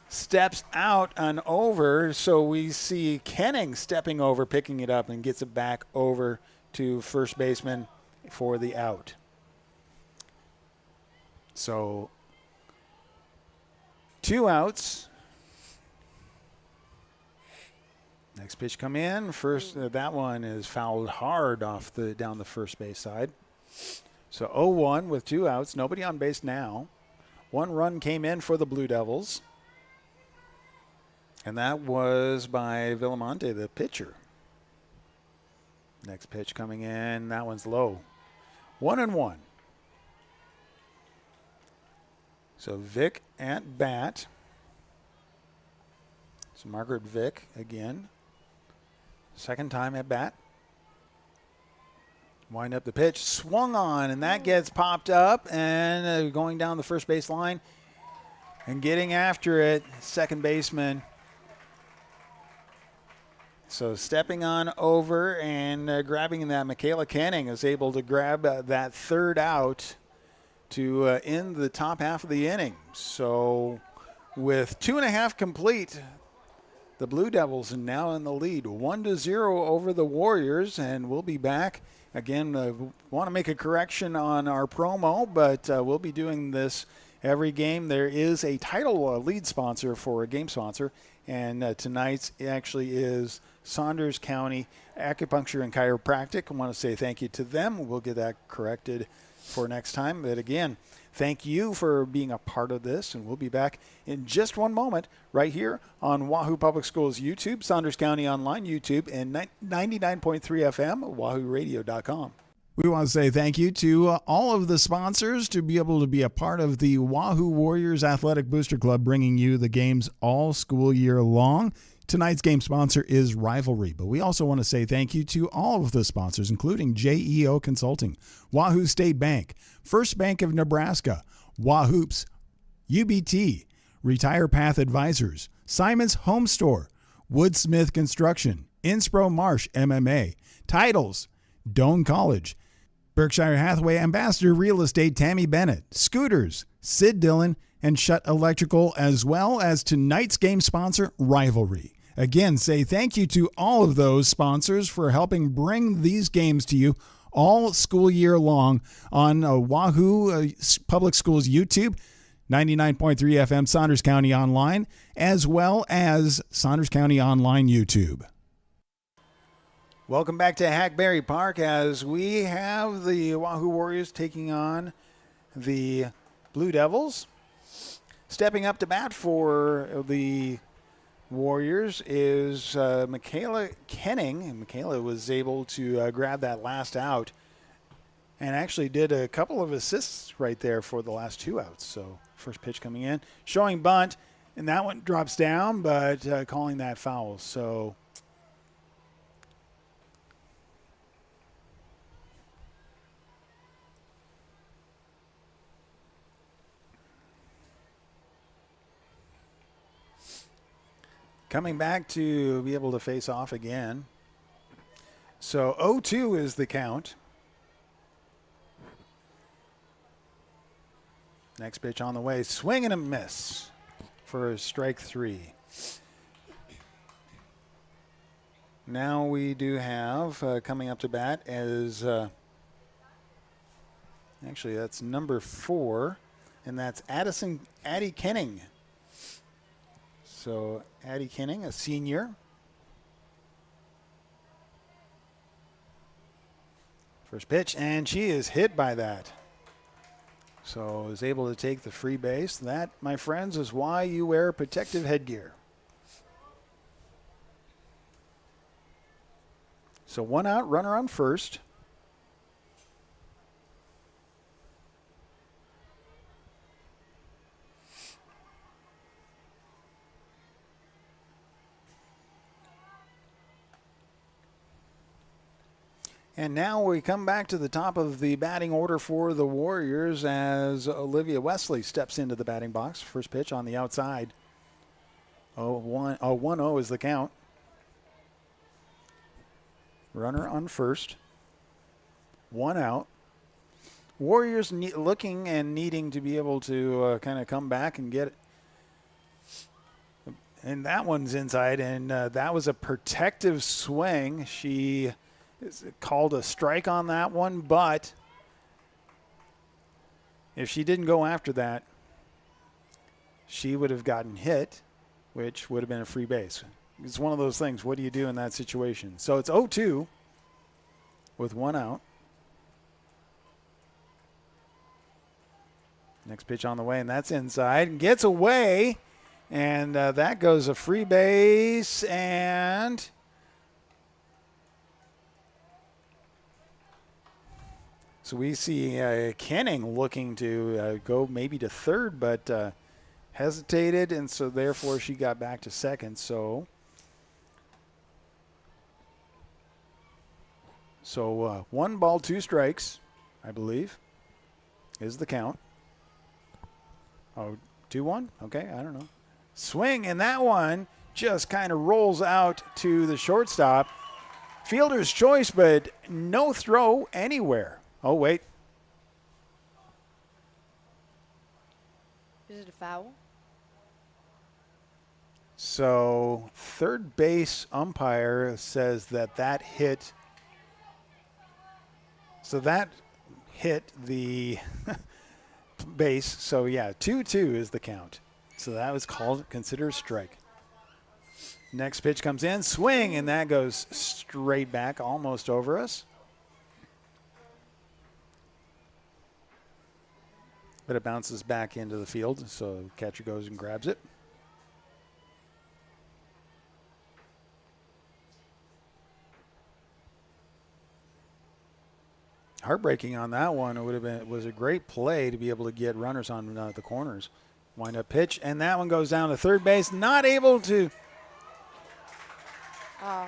steps out and over, so we see Kenning stepping over, picking it up, and gets it back over to first baseman for the out. So 2 outs. Next pitch come in. First, that one is fouled hard off down the first base side. So 0-1 with 2 outs. Nobody on base now. 1 run came in for the Blue Devils. And that was by Villamonte, the pitcher. Next pitch coming in. That one's low. 1-1. So Vick at bat. So Margaret Vick again. Second time at bat. Wind up the pitch, swung on, and that gets popped up and going down the first base line and getting after it, second baseman. So stepping on over and grabbing that, Michaela Canning is able to grab that third out to end the top half of the inning. So with 2.5 complete, the Blue Devils are now in the lead, 1-0 over the Warriors, and we'll be back. Again, want to make a correction on our promo, but we'll be doing this every game. There is a title lead sponsor for a game sponsor, and tonight's actually is Saunders County Acupuncture and Chiropractic. I want to say thank you to them. We'll get that corrected for next time. But again, thank you for being a part of this, and we'll be back in just one moment right here on Wahoo Public Schools YouTube, Saunders County Online YouTube, and 99.3 FM, wahooradio.com. We want to say thank you to all of the sponsors to be able to be a part of the Wahoo Warriors Athletic Booster Club, bringing you the games all school year long. Tonight's game sponsor is Rivalry, but we also want to say thank you to all of the sponsors, including JEO Consulting, Wahoo State Bank, First Bank of Nebraska, Wahoops, UBT, Retire Path Advisors, Simon's Home Store, Woodsmith Construction, Inspro Marsh MMA, Titles, Doane College, Berkshire Hathaway Ambassador Real Estate Tammy Bennett, Scooters, Sid Dillon, and Shutt Electrical, as well as tonight's game sponsor, Rivalry. Again, say thank you to all of those sponsors for helping bring these games to you all school year long on Wahoo Public Schools YouTube, 99.3 FM Saunders County Online, as well as Saunders County Online YouTube. Welcome back to Hackberry Park as we have the Wahoo Warriors taking on the Blue Devils. Stepping up to bat for the Warriors is Michaela Kenning. And Michaela was able to grab that last out and actually did a couple of assists right there for the last two outs. So first pitch coming in, showing bunt, and that one drops down, but calling that foul. So coming back to be able to face off again. So 0-2 is the count. Next pitch on the way. Swing and a miss for strike three. Now we do have coming up to bat as actually that's number 4, and that's Addie Kenning. So Addie Kenning, a senior. First pitch, and she is hit by that. So is able to take the free base. That, my friends, is why you wear protective headgear. So one out, runner on first. And now we come back to the top of the batting order for the Warriors as Olivia Wesley steps into the batting box. First pitch on the outside. 1-0 is the count. Runner on first. One out. Warriors looking and needing to be able to kind of come back and get it. And that one's inside, and that was a protective swing. She is called a strike on that one, but if she didn't go after that, she would have gotten hit, which would have been a free base. It's one of those things. What do you do in that situation? So it's 0-2 with one out. Next pitch on the way, and that's inside. Gets away, and that goes a free base, and so we see Kenning looking to go maybe to third, but hesitated, and so therefore she got back to second. So 1 ball, 2 strikes, I believe, is the count. Oh, 2-1? Okay, I don't know. Swing, and that one just kind of rolls out to the shortstop. Fielder's choice, but no throw anywhere. Oh, wait. Is it a foul? So third base umpire says that hit. So that hit the base. So, yeah, 2-2 is the count. So that was considered a strike. Next pitch comes in. Swing, and that goes straight back, almost over us. but it bounces back into the field, so catcher goes and grabs it. Heartbreaking on that one. It was a great play to be able to get runners on the corners. Wind up pitch, and that one goes down to third base. Not able to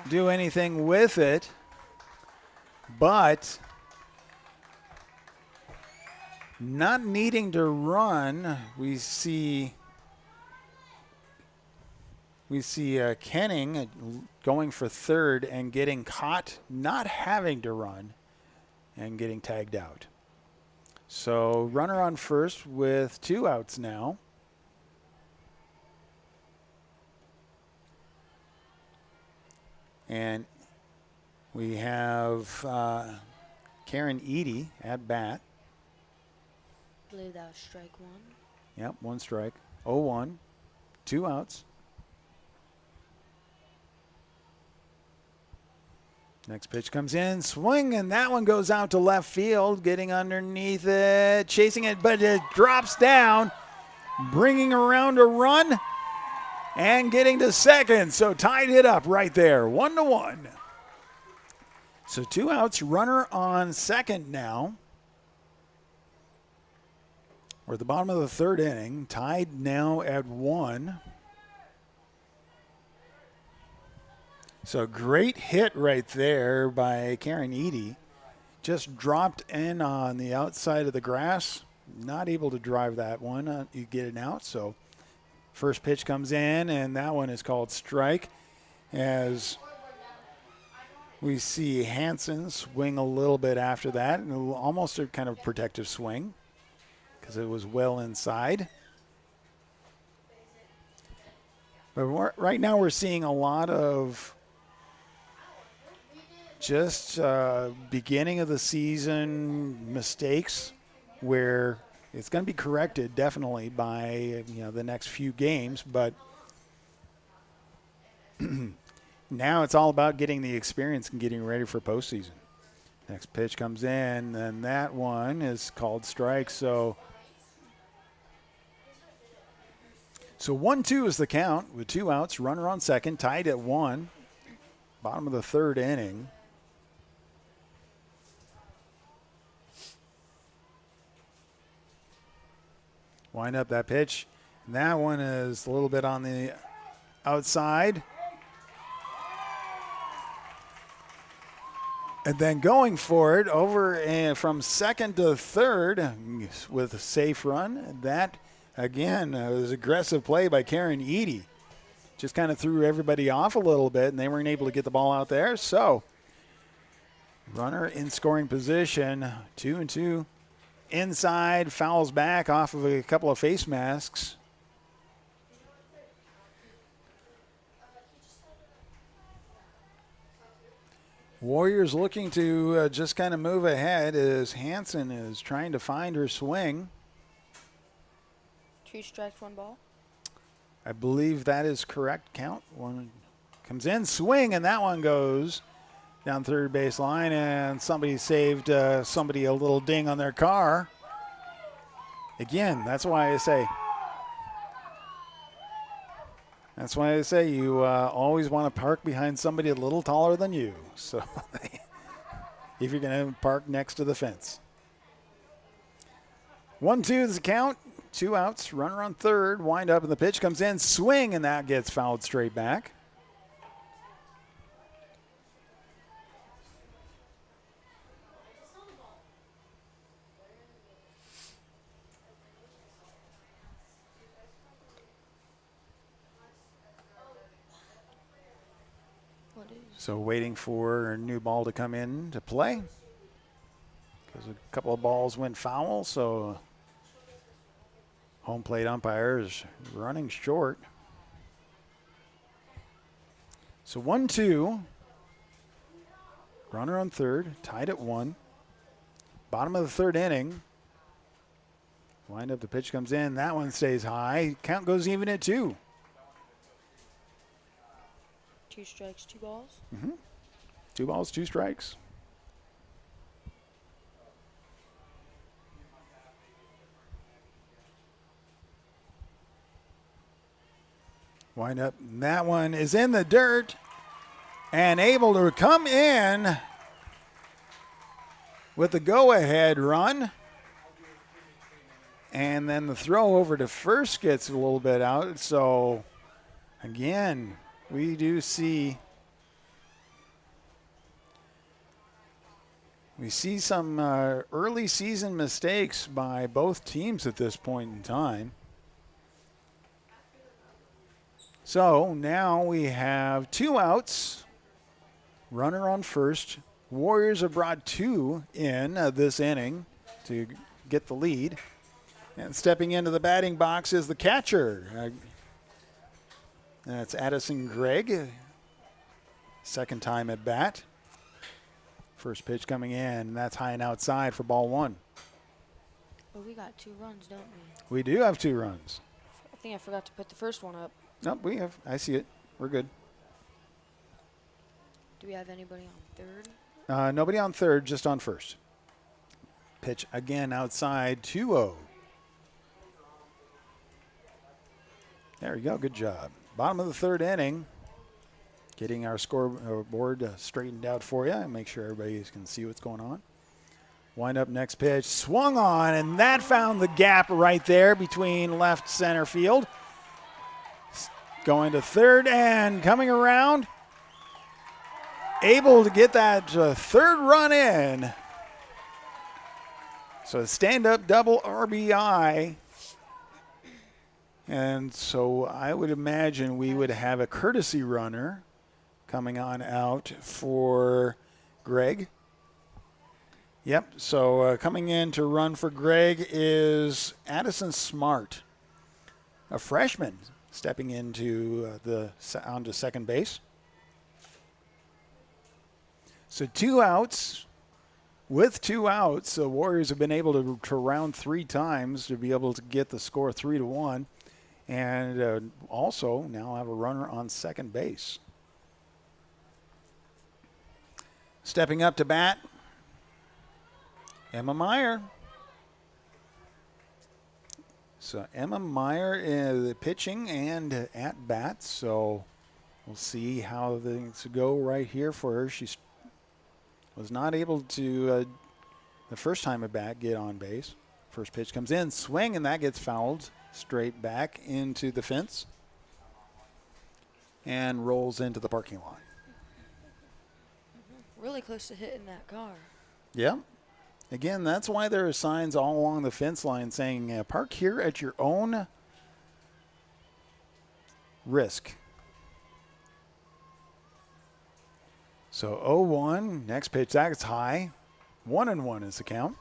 do anything with it, but not needing to run, we see Kenning going for third and getting caught, not having to run, and getting tagged out. So runner on first with 2 outs now. And we have Karen Eady at bat. I believe that was strike 1. Yep, 1 strike. 0-1. 2 outs. Next pitch comes in, swing, and that one goes out to left field, getting underneath it, chasing it, but it drops down, bringing around a run, and getting to second. So tied it up right there, 1-1. So 2 outs, runner on second now. We're at the bottom of the 3rd inning, tied now at 1. So great hit right there by Karen Eady. Just dropped in on the outside of the grass. Not able to drive that one. You get it out. So first pitch comes in, and that one is called strike. As we see Hansen swing a little bit after that, and almost a kind of protective swing because it was well inside. But right now we're seeing a lot of just beginning of the season mistakes where it's going to be corrected definitely by the next few games, but now it's all about getting the experience and getting ready for postseason. Next pitch comes in, and that one is called strike. So 1-2 is the count with 2 outs, runner on second, tied at 1. Bottom of the 3rd inning. Wind up that pitch. And that one is a little bit on the outside. And then going for it over from second to third with a safe run. That, again, was aggressive play by Karen Eady. Just kind of threw everybody off a little bit, and they weren't able to get the ball out there. So runner in scoring position, 2-2. Inside, fouls back off of a couple of face masks. Warriors looking to just kind of move ahead as Hansen is trying to find her swing. 2 strikes, 1 ball. I believe that is correct count. One comes in, swing, and that one goes down third base line, and somebody saved somebody a little ding on their car. Again, that's why I say you always want to park behind somebody a little taller than you. So if you're going to park next to the fence. 1-2 is the count. 2 outs, runner on third, wind up, and the pitch comes in, swing, and that gets fouled straight back. So waiting for a new ball to come in to play because a couple of balls went foul, so home plate umpire is running short. So 1-2, runner on third, tied at 1. Bottom of the 3rd inning. Wind up, the pitch comes in, that one stays high. Count goes even at 2. 2 strikes, 2 balls. 2 balls, 2 strikes. Wind up. That one is in the dirt and able to come in with the go-ahead run. And then the throw over to first gets a little bit out. So, again, we do see some early season mistakes by both teams at this point in time. So now we have 2 outs, runner on first. Warriors have brought 2 in this inning to get the lead. And stepping into the batting box is the catcher. That's Addison Gregg. Second time at bat. First pitch coming in. That's high and outside for ball 1. But we got 2 runs, don't we? We do have 2 runs. I think I forgot to put the first one up. Nope, we have. I see it. We're good. Do we have anybody on third? Nobody on third, just on first. Pitch again outside, 2-0. There we go. Good job. Bottom of the third inning. Getting our scoreboard straightened out for you and make sure everybody can see what's going on. Wind up next pitch. Swung on, and that found the gap right there between left center field. Going to third and coming around. Able to get that third run in. So a stand-up double RBI. And so I would imagine we would have a courtesy runner coming on out for Greg. Yep, so coming in to run for Greg is Addison Smart, a freshman stepping into onto second base. So 2 outs. With 2 outs, the Warriors have been able to round 3 times to be able to get the score 3-1. And also now have a runner on second base. Stepping up to bat, Emma Meyer. So Emma Meyer is pitching and at bat. So we'll see how things go right here for her. She was not able to, the first time at bat, get on base. First pitch comes in, swing, and that gets fouled straight back into the fence and rolls into the parking lot. Really close to hitting that car. Yeah. Again, that's why there are signs all along the fence line saying park here at your own risk. So 0-1, next pitch, that's high. 1-1 is the count.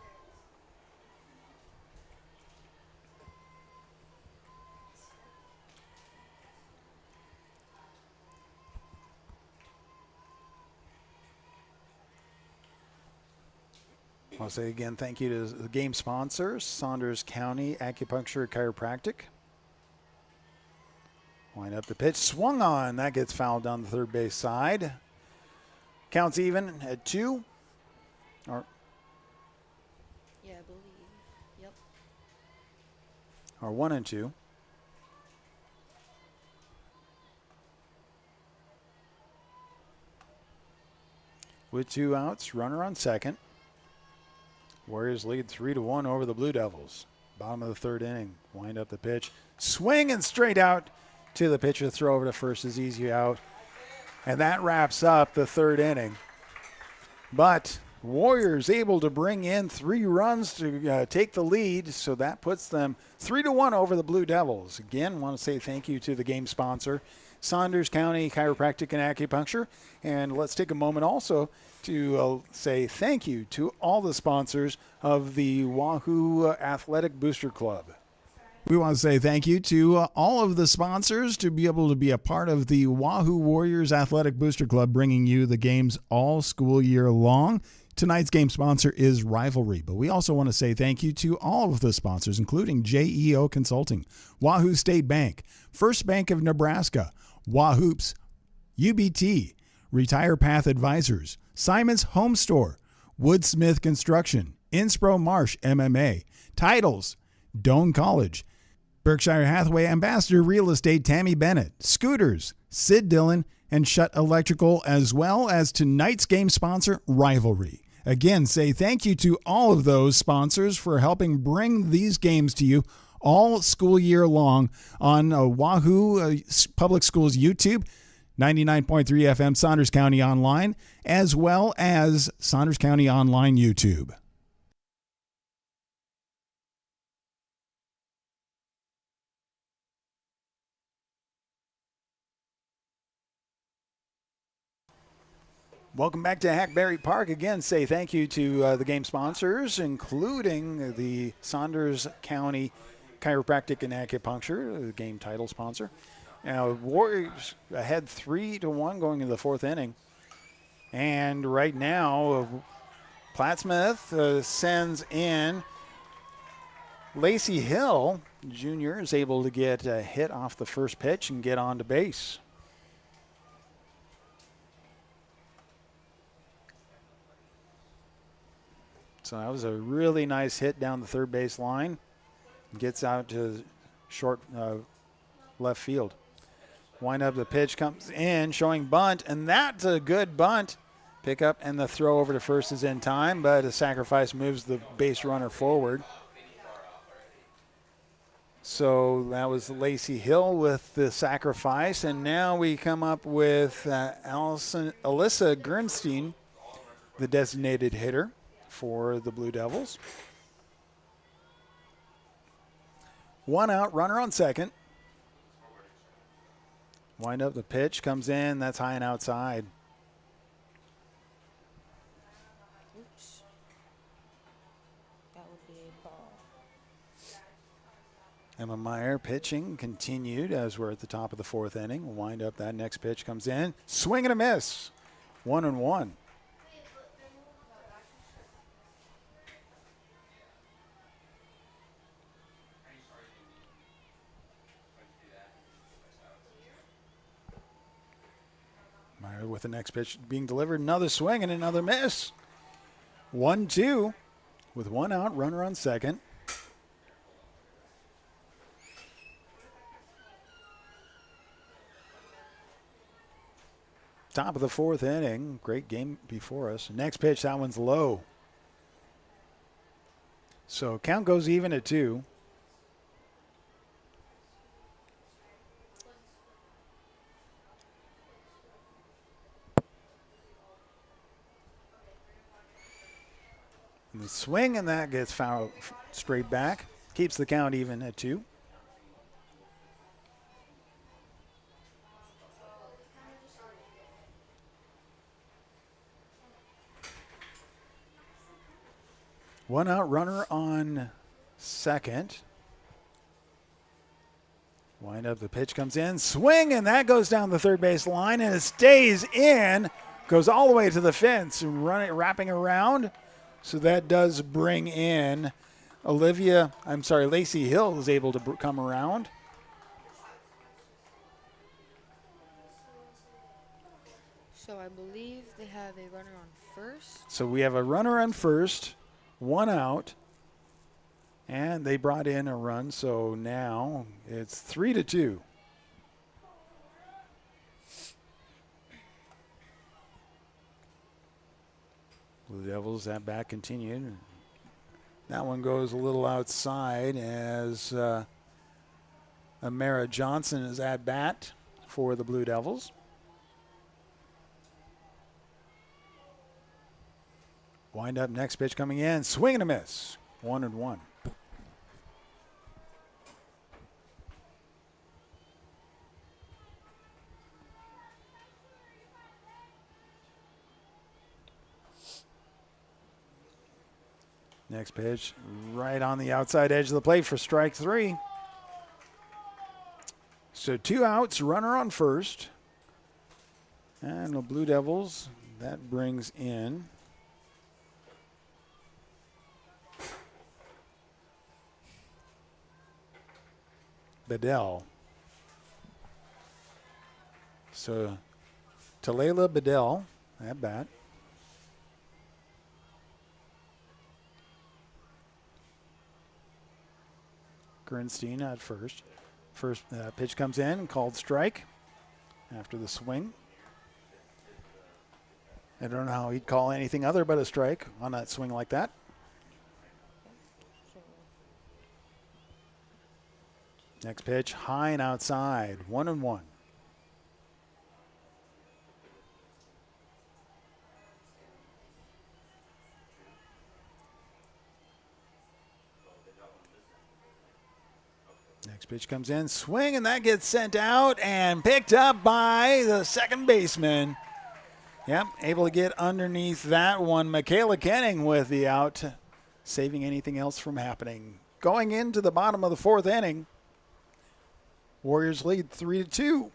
I'll say again, thank you to the game sponsors, Saunders County Acupuncture Chiropractic. Wind up the pitch, swung on. That gets fouled down the third base side. Counts even at 2. Yeah, I believe. Yep. Or 1-2. With 2 outs, runner on second. Warriors lead 3-1 over the Blue Devils. Bottom of the third inning. Wind up the pitch. Swing and straight out to the pitcher. Throw over to first is easy out. And that wraps up the third inning. But Warriors able to bring in 3 runs to take the lead. So that puts them 3-1 over the Blue Devils. Again, want to say thank you to the game sponsor, Saunders County Chiropractic and Acupuncture. And let's take a moment also to say thank you to all the sponsors of the Wahoo Athletic Booster Club. We want to say thank you to all of the sponsors to be able to be a part of the Wahoo Warriors Athletic Booster Club, bringing you the games all school year long. Tonight's game sponsor is Rivalry, but we also want to say thank you to all of the sponsors, including JEO Consulting, Wahoo State Bank, First Bank of Nebraska, Wahoops, UBT, Retire Path Advisors, Simon's Home Store, Woodsmith Construction, Inspro Marsh MMA, Titles, Doane College, Berkshire Hathaway Ambassador Real Estate Tammy Bennett, Scooters, Sid Dillon, and Shutt Electrical, as well as tonight's game sponsor, Rivalry. Again, say thank you to all of those sponsors for helping bring these games to you all school year long on Wahoo Public Schools YouTube, 99.3 FM Saunders County Online, as well as Saunders County Online YouTube. Welcome back to Hackberry Park. Again, say thank you to the game sponsors, including the Saunders County Chiropractic and Acupuncture, the game title sponsor. Now, Warriors ahead 3-1 going into the fourth inning. And right now, Plattsmouth sends in Lacey Hill Jr. is able to get a hit off the first pitch and get on to base. So that was a really nice hit down the third base line. Gets out to short left field. Wind up, the pitch comes in, showing bunt, and that's a good bunt. Pick up, and the throw over to first is in time, but a sacrifice moves the base runner forward. So that was Lacey Hill with the sacrifice, and now we come up with Alyssa Gernstein, the designated hitter for the Blue Devils. One out, runner on second. Wind up, the pitch comes in, that's high and outside. Oops. That would be a ball. Emma Meyer pitching continued as we're at the top of the fourth inning. Wind up, that next pitch comes in. Swing and a miss. 1-1. Meyer with the next pitch being delivered. Another swing and another miss. 1-2 with one out, runner on second. Top of the fourth inning. Great game before us. Next pitch, that one's low. So count goes even at 2. And the swing, and that gets fouled straight back. Keeps the count even at 2. One out, runner on second. Wind up, the pitch comes in. Swing, and that goes down the third base line, and it stays in. Goes all the way to the fence, wrapping around. So that does bring in Lacey Hill is able to come around. So I believe they have a runner on first. So we have a runner on first, one out, and they brought in a run. So now it's 3-2. Blue Devils, that bat continued. That one goes a little outside as Amara Johnson is at bat for the Blue Devils. Wind up, next pitch coming in. Swing and a miss. 1-1. Next pitch, right on the outside edge of the plate for strike 3. So 2 outs, runner on first. And the Blue Devils, that brings in Bedell. So Talayla Bedell at bat. Eckerenstein at first. First pitch comes in, called strike after the swing. I don't know how he'd call anything other but a strike on that swing like that. Next pitch, high and outside, 1-1. Next pitch comes in, swing, and that gets sent out and picked up by the second baseman. Yep, able to get underneath that one. Michaela Kenning with the out, saving anything else from happening. Going into the bottom of the fourth inning, Warriors lead 3-2.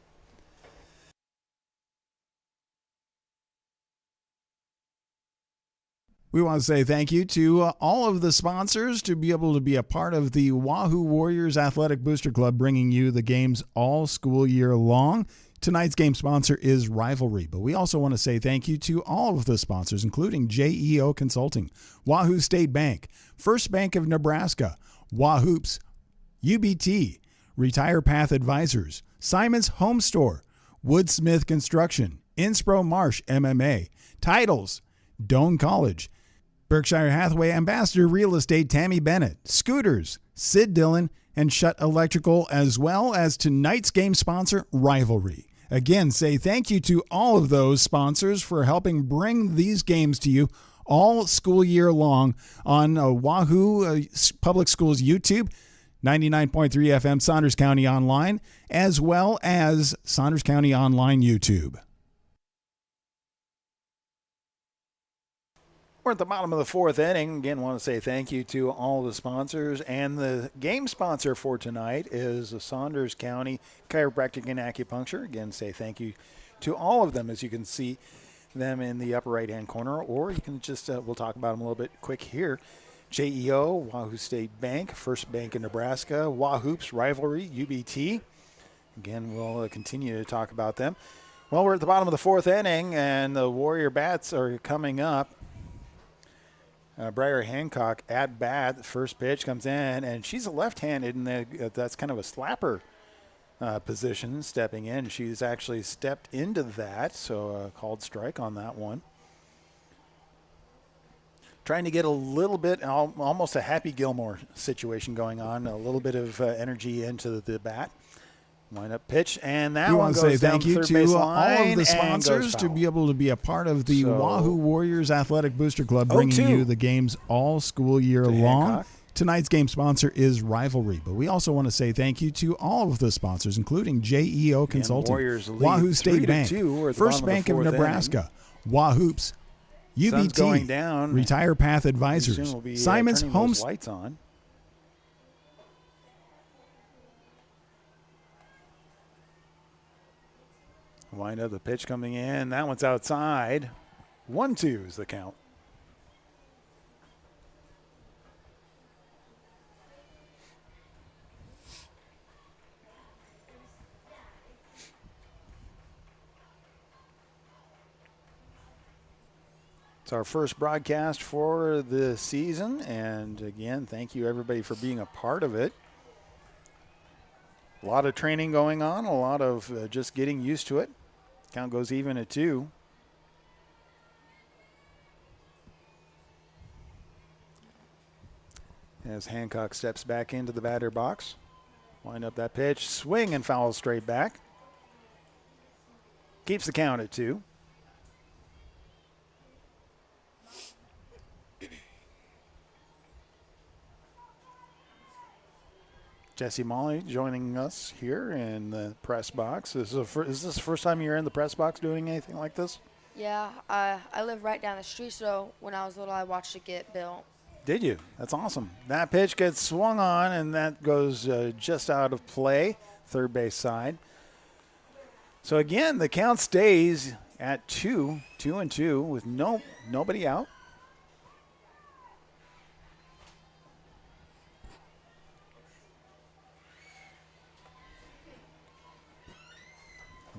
We want to say thank you to all of the sponsors to be able to be a part of the Wahoo Warriors Athletic Booster Club, bringing you the games all school year long. Tonight's game sponsor is Rivalry, but we also want to say thank you to all of the sponsors, including JEO Consulting, Wahoo State Bank, First Bank of Nebraska, Wahoops, UBT, Retire Path Advisors, Simon's Home Store, Woodsmith Construction, Inspro Marsh MMA, Titles, Doane College, Berkshire Hathaway Ambassador Real Estate Tammy Bennett, Scooters, Sid Dillon, and Shutt Electrical, as well as tonight's game sponsor, Rivalry. Again, say thank you to all of those sponsors for helping bring these games to you all school year long on Wahoo Public Schools YouTube, 99.3 FM Saunders County Online, as well as Saunders County Online YouTube. We're at the bottom of the fourth inning. Again, want to say thank you to all the sponsors. And the game sponsor for tonight is the Saunders County Chiropractic and Acupuncture. Again, say thank you to all of them, as you can see them in the upper right-hand corner. Or you can just, we'll talk about them a little bit quick here. JEO, Wahoo State Bank, First Bank in Nebraska, Wahoops, Rivalry, UBT. Again, we'll continue to talk about them. Well, we're at the bottom of the fourth inning, and the Warrior bats are coming up. Briar Hancock at bat. The first pitch comes in, and she's a left-handed, and that's kind of a slapper position stepping in. She's actually stepped into that, so called strike on that one. Trying to get a little bit, almost a Happy Gilmore situation going on, a little bit of energy into the bat. Wind up pitch, and that one goes down the third base line. We want to say thank you to all of the sponsors to be able to be a part of the Wahoo Warriors Athletic Booster Club, bringing you the games all school year long. Hancock. Tonight's game sponsor is Rivalry, but we also want to say thank you to all of the sponsors, including JEO Consulting, Wahoo State Bank, First Bank of Nebraska, Wahoops, UBT, Retire Path Advisors, Simon's Home Store. Wind up the pitch coming in. That one's outside. 1-2 is the count. It's our first broadcast for the season. And again, thank you everybody for being a part of it. A lot of training going on, a lot of just getting used to it. Count goes even at 2. As Hancock steps back into the batter box. Wind up that pitch, swing and foul straight back. Keeps the count at 2. Jesse Molly joining us here in the press box. Is this the first time you're in the press box doing anything like this? Yeah, I live right down the street, so when I was little, I watched it get built. Did you? That's awesome. That pitch gets swung on, and that goes just out of play, third base side. So again, the count stays at 2-2 with nobody out.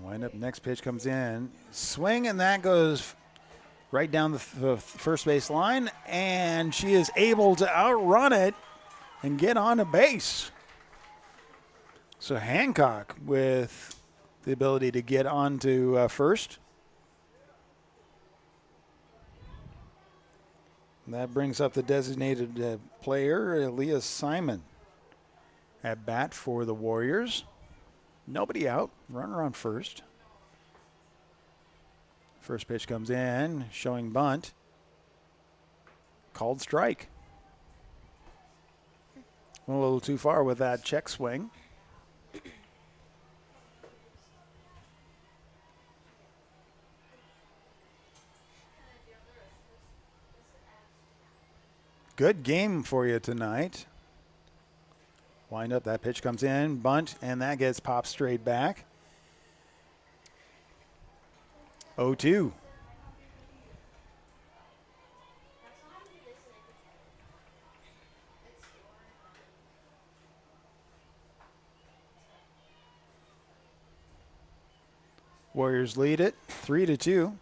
Wind up, next pitch comes in. Swing, and that goes right down the first base line, and she is able to outrun it and get on a base. So Hancock with the ability to get onto first. And that brings up the designated player, Elias Simon, at bat for the Warriors. Nobody out. Runner on first. First pitch comes in, showing bunt. Called strike. Went a little too far with that check swing. Good game for you tonight. Wind up, that pitch comes in, bunt, and that gets popped straight back. 0-2. Warriors lead it 3-2.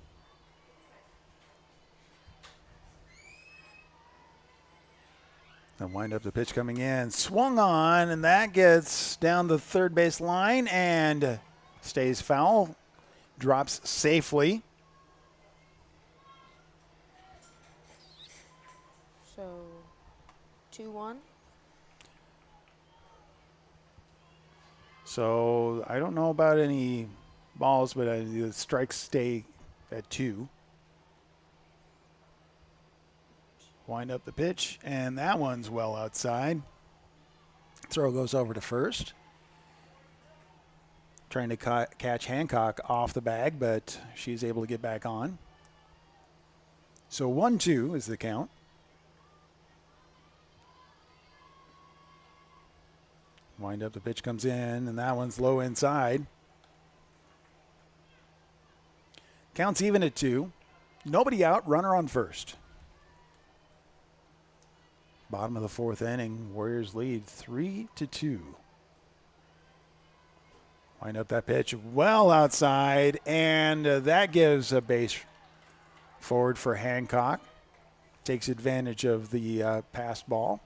And wind up, the pitch coming in, swung on, and that gets down the third base line and stays foul, drops safely. So 2-1. So I don't know about any balls, but the strikes stay at 2. Wind up the pitch, and that one's well outside. Throw goes over to first. Trying to catch Hancock off the bag, but she's able to get back on. So 1-2 is the count. Wind up, the pitch comes in, and that one's low inside. Counts even at 2. Nobody out, runner on first. Bottom of the 4th inning, Warriors lead 3-2. Wind up that pitch well outside, and that gives a base forward for Hancock. Takes advantage of the passed ball.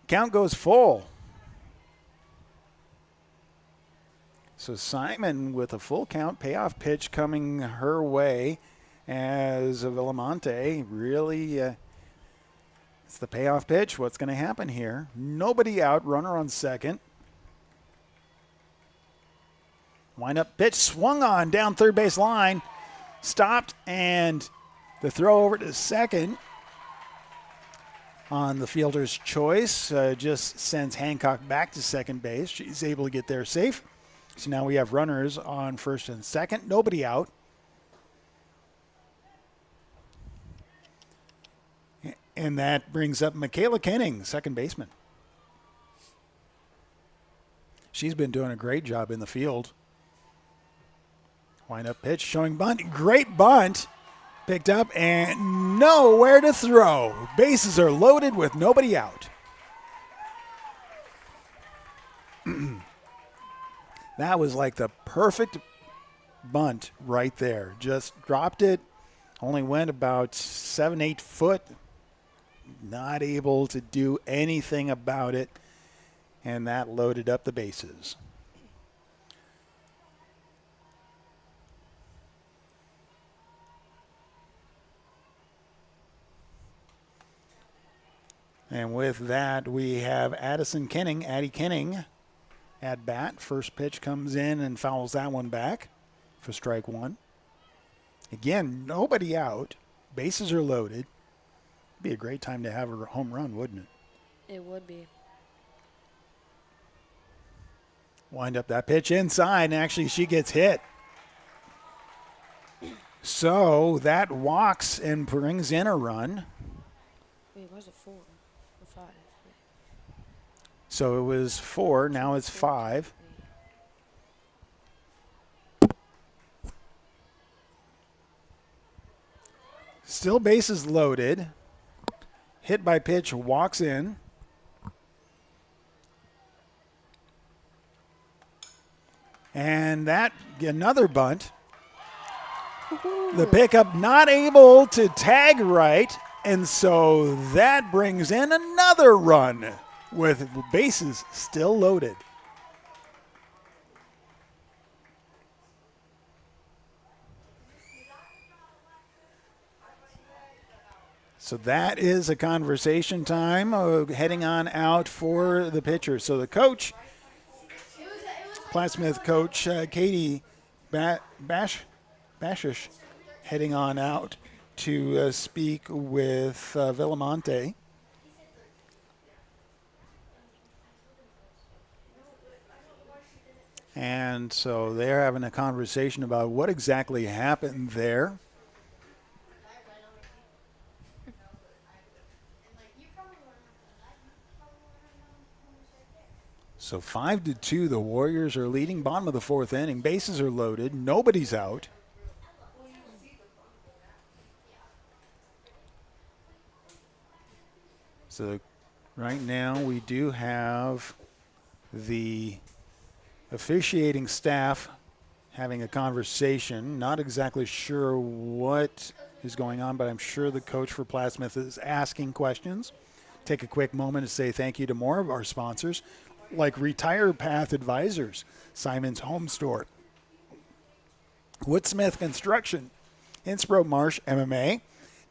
Count goes full. So Simon with a full count, payoff pitch coming her way as Villamonte really it's the payoff pitch. What's going to happen here? Nobody out, runner on second. Wind up pitch, swung on down third base line, stopped, and the throw over to second on the fielder's choice just sends Hancock back to second base. She's able to get there safe. So now we have runners on first and second, nobody out. And that brings up Michaela Kenning, second baseman. She's been doing a great job in the field. Wind up pitch, showing bunt. Great bunt. Picked up and nowhere to throw. Bases are loaded with nobody out. That was like the perfect bunt right there. Just dropped it. Only went about 7-8 foot. Not able to do anything about it. And that loaded up the bases. And with that, we have Addie Kenning, at bat. First pitch comes in and fouls that one back for strike one. Again, nobody out. Bases are loaded. Be a great time to have a home run, wouldn't it? It would be. Wind up that pitch inside, and actually she gets hit. So that walks and brings in a run. Wait, was it 4 or 5? So it was 4, now it's 5. Still bases loaded. Hit by pitch, walks in. And that, another bunt. The pickup not able to tag right, and so that brings in another run with bases still loaded. So that is a conversation time heading on out for the pitcher. So the coach, Plattsmouth coach Katie Bashish, heading on out to speak with Villamonte. And so they're having a conversation about what exactly happened there. So 5-2, the Warriors are leading. Bottom of the fourth inning. Bases are loaded. Nobody's out. So right now we do have the officiating staff having a conversation. Not exactly sure what is going on, but I'm sure the coach for Plattsmouth is asking questions. Take a quick moment to say thank you to more of our sponsors, like Retire Path Advisors, Simon's Home Store, Woodsmith Construction, Innsbruck Marsh MMA,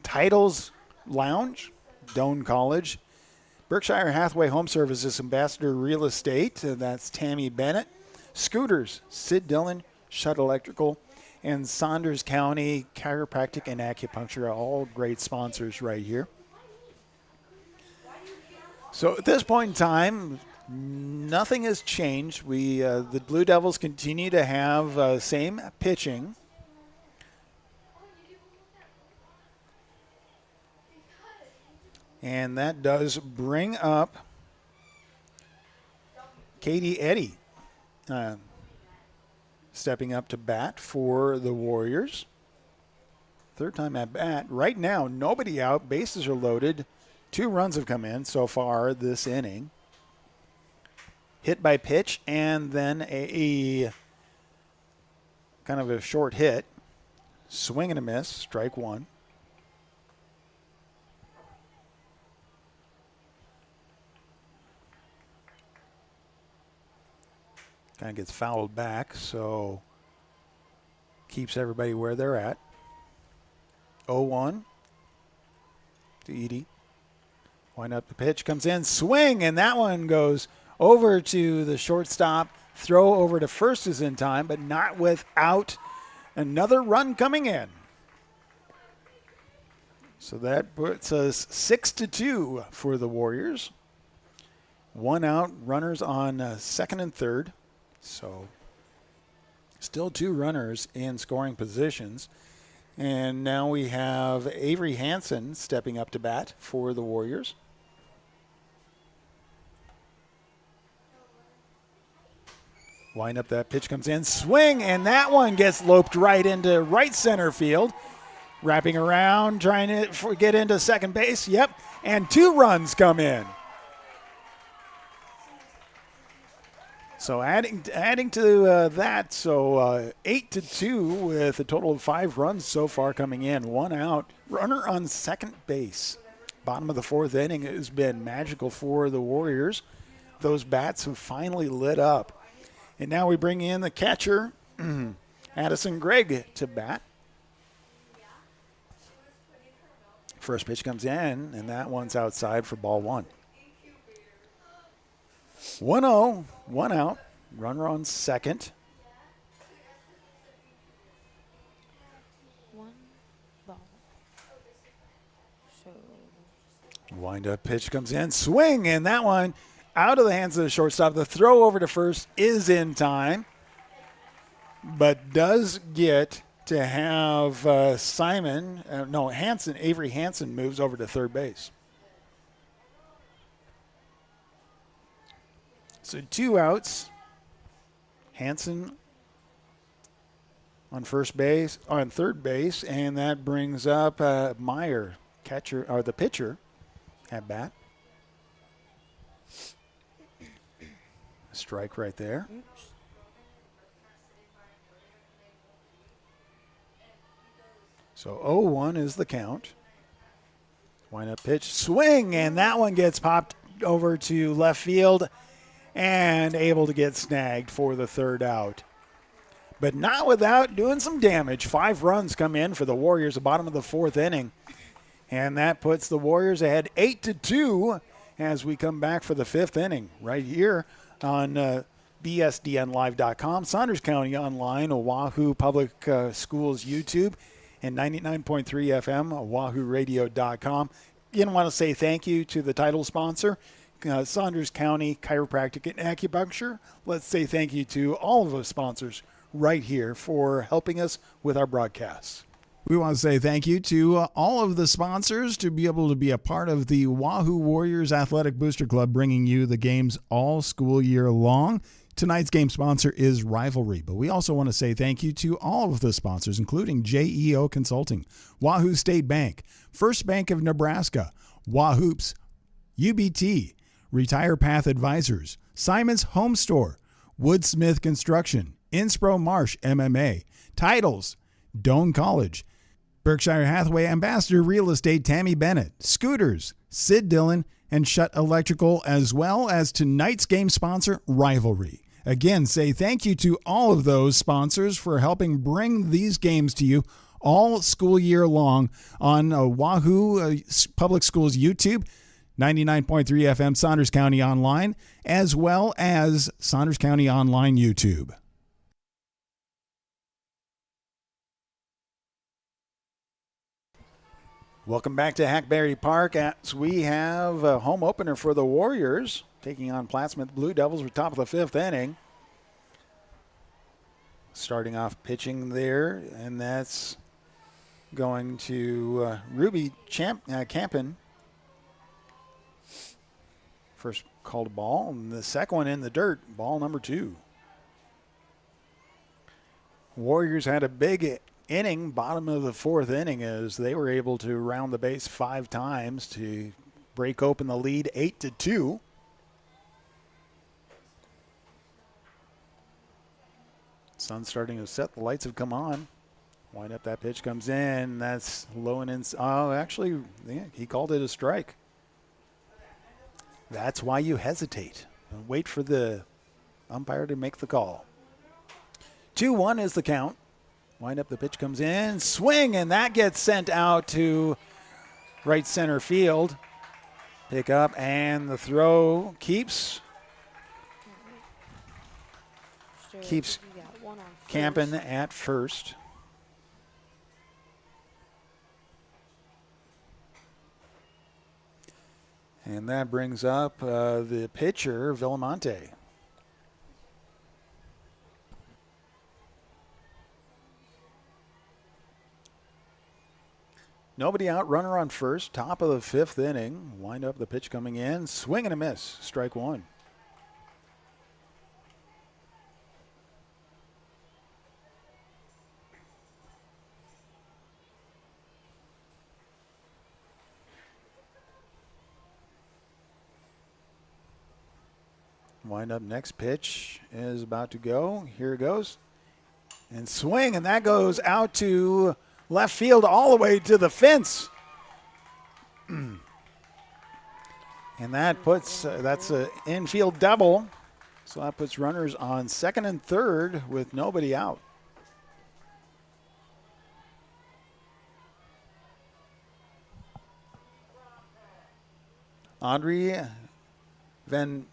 Titles Lounge, Doane College, Berkshire Hathaway Home Services, Ambassador Real Estate, that's Tammy Bennett, Scooters, Sid Dillon, Shutt Electrical, and Saunders County Chiropractic and Acupuncture, are all great sponsors right here. So at this point in time, nothing has changed. The Blue Devils continue to have same pitching. And that does bring up Katie Eddy stepping up to bat for the Warriors. Third time at bat. Right now, nobody out. Bases are loaded. 2 runs have come in so far this inning. Hit by pitch and then a kind of a short hit. Swing and a miss, strike 1. Kind of gets fouled back, so keeps everybody where they're at. 0-1 to Edie. Wind up the pitch, comes in, swing, and that one goes over to the shortstop. Throw over to first is in time, but not without another run coming in. So that puts us 6-2 for the Warriors. 1 out, runners on second and third. So still 2 runners in scoring positions. And now we have Avery Hansen stepping up to bat for the Warriors. Wind up, that pitch comes in, swing, and that one gets loped right into right center field. Wrapping around, trying to get into second base. Yep, and 2 runs come in. So adding to that, so 8-2 with a total of 5 runs so far coming in. 1 out, runner on second base. Bottom of the fourth inning has been magical for the Warriors. Those bats have finally lit up. And now we bring in the catcher, Addison Gregg, to bat. First pitch comes in, and that one's outside for ball 1. 1-0, 1 out, runner on second. 1 ball. So Wind up pitch comes in, swing, and that one out of the hands of the shortstop. The throw over to first is in time, but does get to have Avery Hansen moves over to third base. So 2 outs. Hansen on third base, and that brings up Meyer, catcher or the pitcher, at bat. A strike right there. oops. So 0-1 is the count. Wind up pitch, swing, and that one gets popped over to left field and able to get snagged for the third out. But not without doing some damage. 5 runs come in for the Warriors at the bottom of the 4th inning. And that puts the Warriors ahead 8-2 as we come back for the 5th inning right here on BSDNlive.com, Saunders County Online, Oahu Public Schools YouTube, and 99.3 FM, OahuRadio.com. Again, I want to say thank you to the title sponsor, Saunders County Chiropractic and Acupuncture. Let's say thank you to all of the sponsors right here for helping us with our broadcasts. We want to say thank you to all of the sponsors to be able to be a part of the Wahoo Warriors Athletic Booster Club, bringing you the games all school year long. Tonight's game sponsor is Rivalry, but we also want to say thank you to all of the sponsors, including JEO Consulting, Wahoo State Bank, First Bank of Nebraska, Wahoops, UBT, Retire Path Advisors, Simon's Home Store, Woodsmith Construction, Inspro Marsh MMA, Titles, Doane College, Berkshire Hathaway Ambassador Real Estate Tammy Bennett, Scooters, Sid Dillon, and Shutt Electrical, as well as tonight's game sponsor, Rivalry. Again, say thank you to all of those sponsors for helping bring these games to you all school year long on Wahoo Public Schools YouTube, 99.3 FM Saunders County Online, as well as Saunders County Online YouTube. Welcome back to Hackberry Park as we have a home opener for the Warriors taking on Plattsmouth Blue Devils. We're top of the 5th inning. Starting off pitching there, and that's going to Ruby Campen. First called ball, and the second one in the dirt, ball number 2. Warriors had a big inning, bottom of the 4th inning, as they were able to round the base 5 times to break open the lead 8-2. Sun's starting to set. The lights have come on. Wind up, that pitch comes in. That's low and in. Oh, actually, yeah, he called it a strike. That's why you hesitate. Wait for the umpire to make the call. 2-1 is the count. Wind up, the pitch comes in. Swing, and that gets sent out to right center field. Pick up, and the throw keeps Campen at first. And that brings up the pitcher, Villamonte. Nobody out, runner on first, top of the 5th inning. Wind up, the pitch coming in. Swing and a miss, strike 1. Wind up, next pitch is about to go. Here it goes. And swing, and that goes out to left field all the way to the fence. And that puts, that's an infield double. So that puts runners on second and third with nobody out. Audrey Van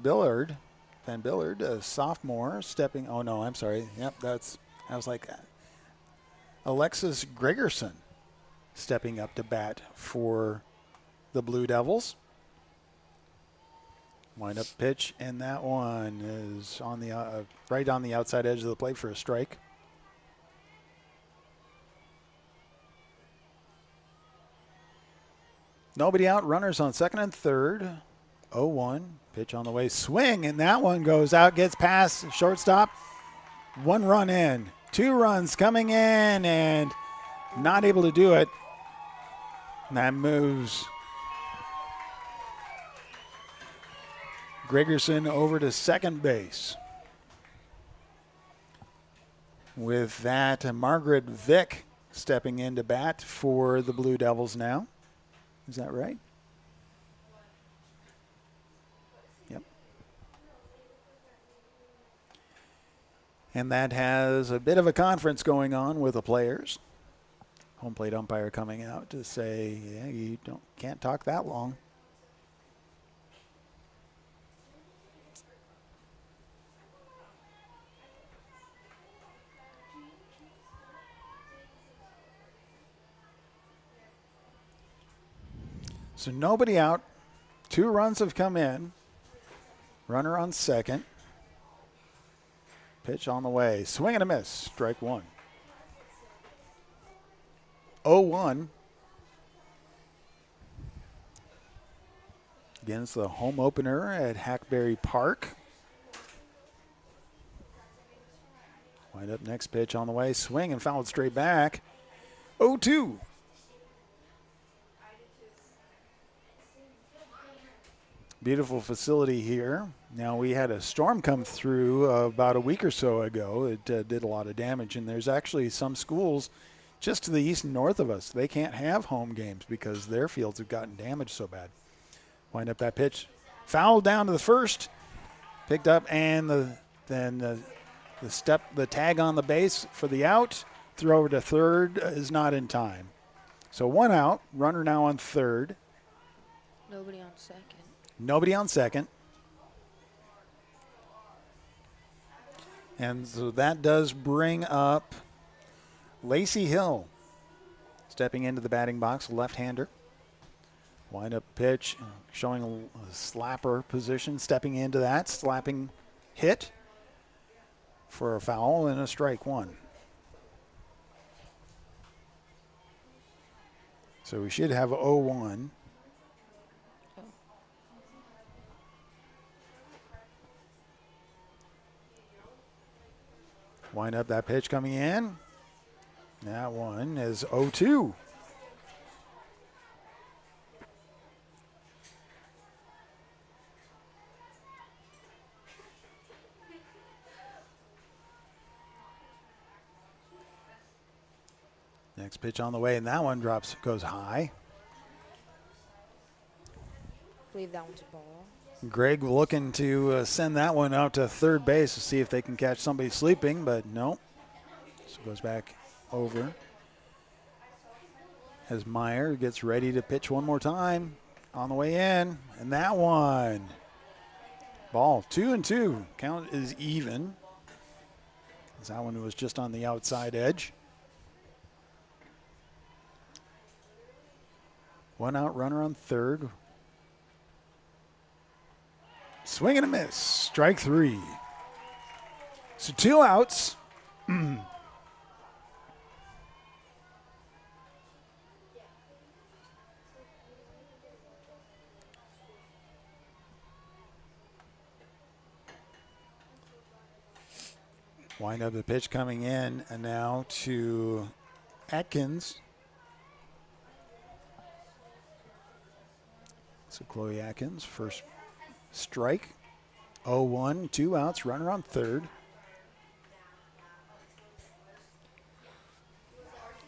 Billard, a sophomore, stepping. Oh no, I'm sorry. Yep, I was like Alexis Gregerson stepping up to bat for the Blue Devils. Wind up pitch, and that one is on the right on the outside edge of the plate for a strike. Nobody out, runners on second and third. 0-1, pitch on the way, swing, and that one goes out, gets past shortstop. 1 run in, 2 runs coming in, and not able to do it. And that moves Gregerson over to second base. With that, Margaret Vick stepping in to bat for the Blue Devils now. Is that right? And that has a bit of a conference going on with the players. Home plate umpire coming out to say, yeah, you can't talk that long. So nobody out. 2 runs have come in. Runner on second. Pitch on the way. Swing and a miss. Strike 1. 0-1 against the home opener at Hackberry Park. Wind up next pitch on the way. Swing and fouled straight back. 0-2. Beautiful facility here. Now, we had a storm come through about a week or so ago. It did a lot of damage, and there's actually some schools just to the east and north of us. They can't have home games because their fields have gotten damaged so bad. Wind up that pitch. Fouled down to the first. Picked up, and the tag on the base for the out. Throw over to third is not in time. So 1 out. Runner now on third. Nobody on second. Nobody on second. And so that does bring up Lacey Hill stepping into the batting box, left-hander. Wind up pitch, showing a slapper position, stepping into that, slapping hit for a foul and a strike 1. So we should have 0-1. Wind up that pitch coming in. That one is 0-2. Next pitch on the way, and that one goes high. I believe that one's a ball. Greg looking to send that one out to third base to see if they can catch somebody sleeping, but no. So goes back over as Meyer gets ready to pitch one more time on the way in, and that one. Ball 2-2. Count is even. As that one was just on the outside edge. 1 out, runner on third. Swing and a miss. Strike 3. So 2 outs. Wind up the pitch coming in, and now to Atkins. So Chloe Atkins, first strike. 0-1, 2 outs, runner on third.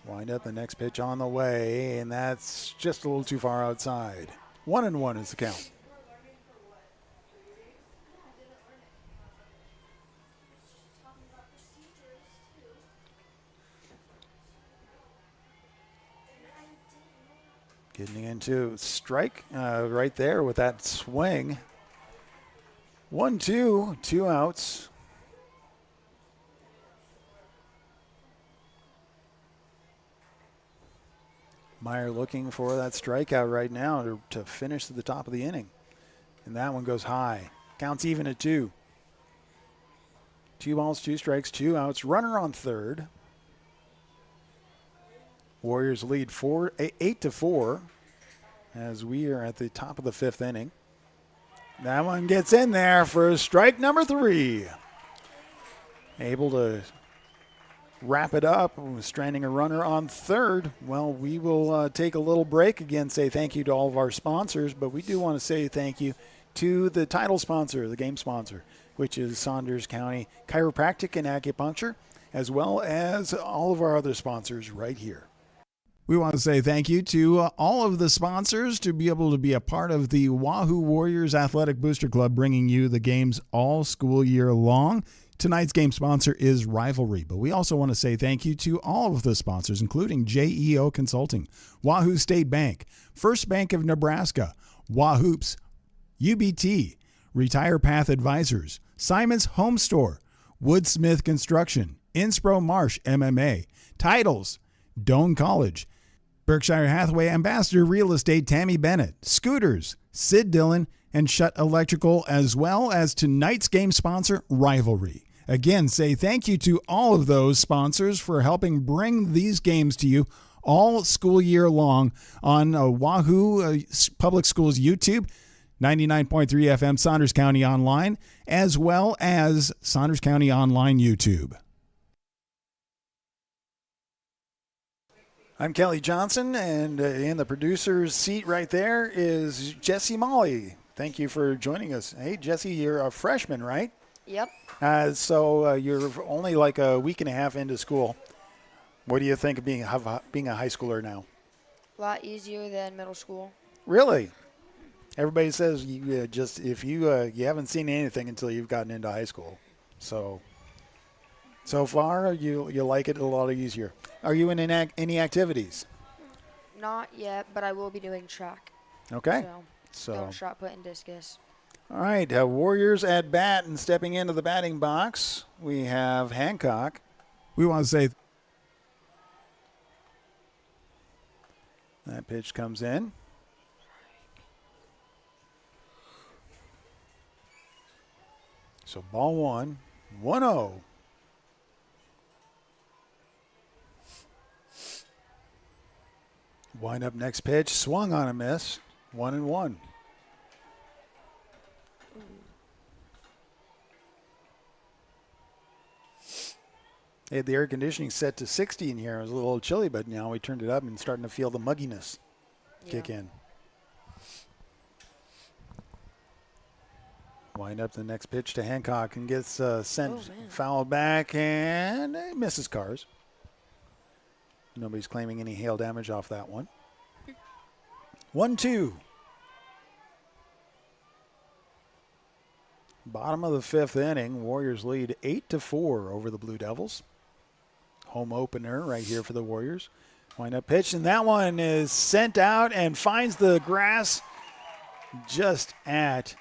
Wind up the next pitch on the way, and that's just a little too far outside. 1-1 is the count. Getting into strike right there with that swing. 1-2, 2 outs. Meyer looking for that strikeout right now to finish at the top of the inning. And that one goes high. Counts even at 2. 2 balls, 2 strikes, 2 outs. Runner on third. Warriors lead 8-4 as we are at the top of the 5th inning. That one gets in there for strike number 3. Able to wrap it up, stranding a runner on third. Well, we will take a little break again, say thank you to all of our sponsors, but we do want to say thank you to the title sponsor, the game sponsor, which is Saunders County Chiropractic and Acupuncture, as well as all of our other sponsors right here. We want to say thank you to all of the sponsors to be able to be a part of the Wahoo Warriors Athletic Booster Club, bringing you the games all school year long. Tonight's game sponsor is Rivalry, but we also want to say thank you to all of the sponsors, including JEO Consulting, Wahoo State Bank, First Bank of Nebraska, Wahoops, UBT, Retire Path Advisors, Simon's Home Store, Woodsmith Construction, Inspro Marsh MMA, Titles, Doane College, Berkshire Hathaway Ambassador Real Estate Tammy Bennett, Scooters, Sid Dillon, and Shutt Electrical, as well as tonight's game sponsor, Rivalry. Again, say thank you to all of those sponsors for helping bring these games to you all school year long on Wahoo Public Schools YouTube, 99.3 FM Saunders County Online, as well as Saunders County Online YouTube. I'm Kelly Johnson, and in the producer's seat right there is Jesse Molly. Thank you for joining us. Hey, Jesse, you're a freshman, right? Yep. So you're only like a week and a half into school. What do you think of being a high schooler now? A lot easier than middle school. Really? Everybody says you you haven't seen anything until you've gotten into high school. So far you like it a lot easier. Are you in any activities? Not yet, but I will be doing track. Okay. So going shot put and discus. All right, Warriors at bat, and stepping into the batting box, we have Hancock. We want to say that pitch comes in. So ball one, 1-0. Wind up next pitch, swung on a miss, 1-1. They had the air conditioning set to 60 in here. It was a little chilly, but now we turned it up and starting to feel the mugginess kick in. Wind up the next pitch to Hancock and gets sent foul back and misses Cars. Nobody's claiming any hail damage off that one. 1-2. Bottom of the fifth inning, Warriors lead 8-4 over the Blue Devils. Home opener right here for the Warriors. Wind up pitch, and that one is sent out and finds the grass just at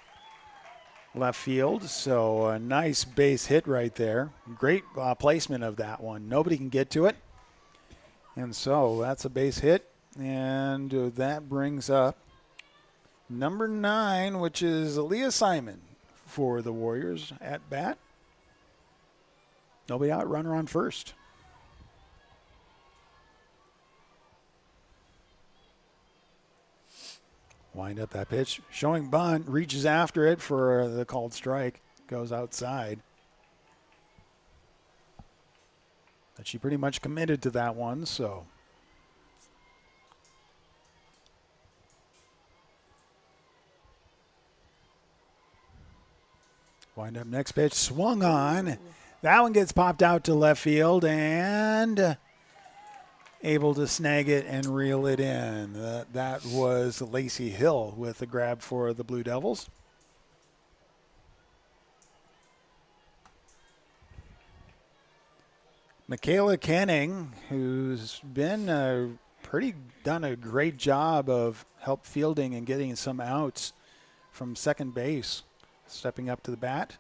left field. So a nice base hit right there. Great placement of that one. Nobody can get to it. And so that's a base hit. And that brings up number 9, which is Aaliyah Simon for the Warriors at bat. Nobody out, runner on first. Wind up that pitch. Showing bunt, reaches after it for the called strike. Goes outside. But she pretty much committed to that one, so. Wind up next pitch, swung on. That one gets popped out to left field and able to snag it and reel it in. That was Lacey Hill with the grab for the Blue Devils. Michaela Kenning, who's been done a great job of help fielding and getting some outs from second base, stepping up to the bat.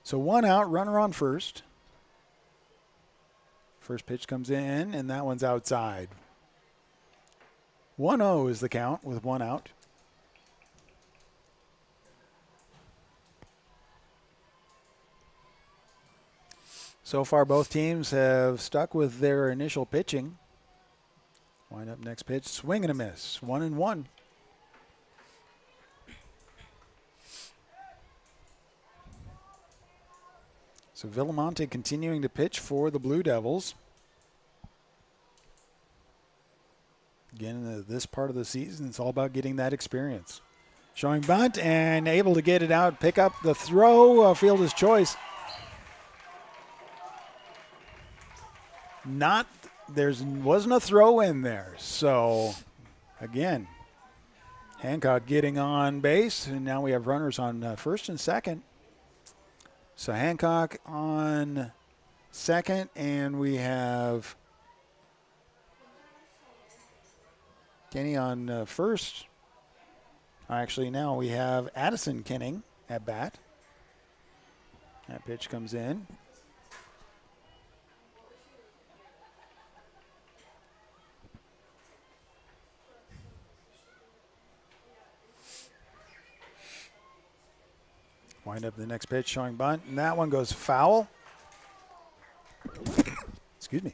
So one out, runner on first. First pitch comes in, and that one's outside. 1-0 is the count with one out. So far, both teams have stuck with their initial pitching. Wind up next pitch, swing and a miss, 1-1. So Villamonte continuing to pitch for the Blue Devils. Again, this part of the season, it's all about getting that experience. Showing bunt and able to get it out, pick up the throw, fielder's choice. Wasn't a throw in there. So, again, Hancock getting on base, and now we have runners on first and second. So Hancock on second, and we have Kenny on first. Actually, now we have Addison Kenning at bat. That pitch comes in. Wind up the next pitch showing bunt, and that one goes foul. Excuse me.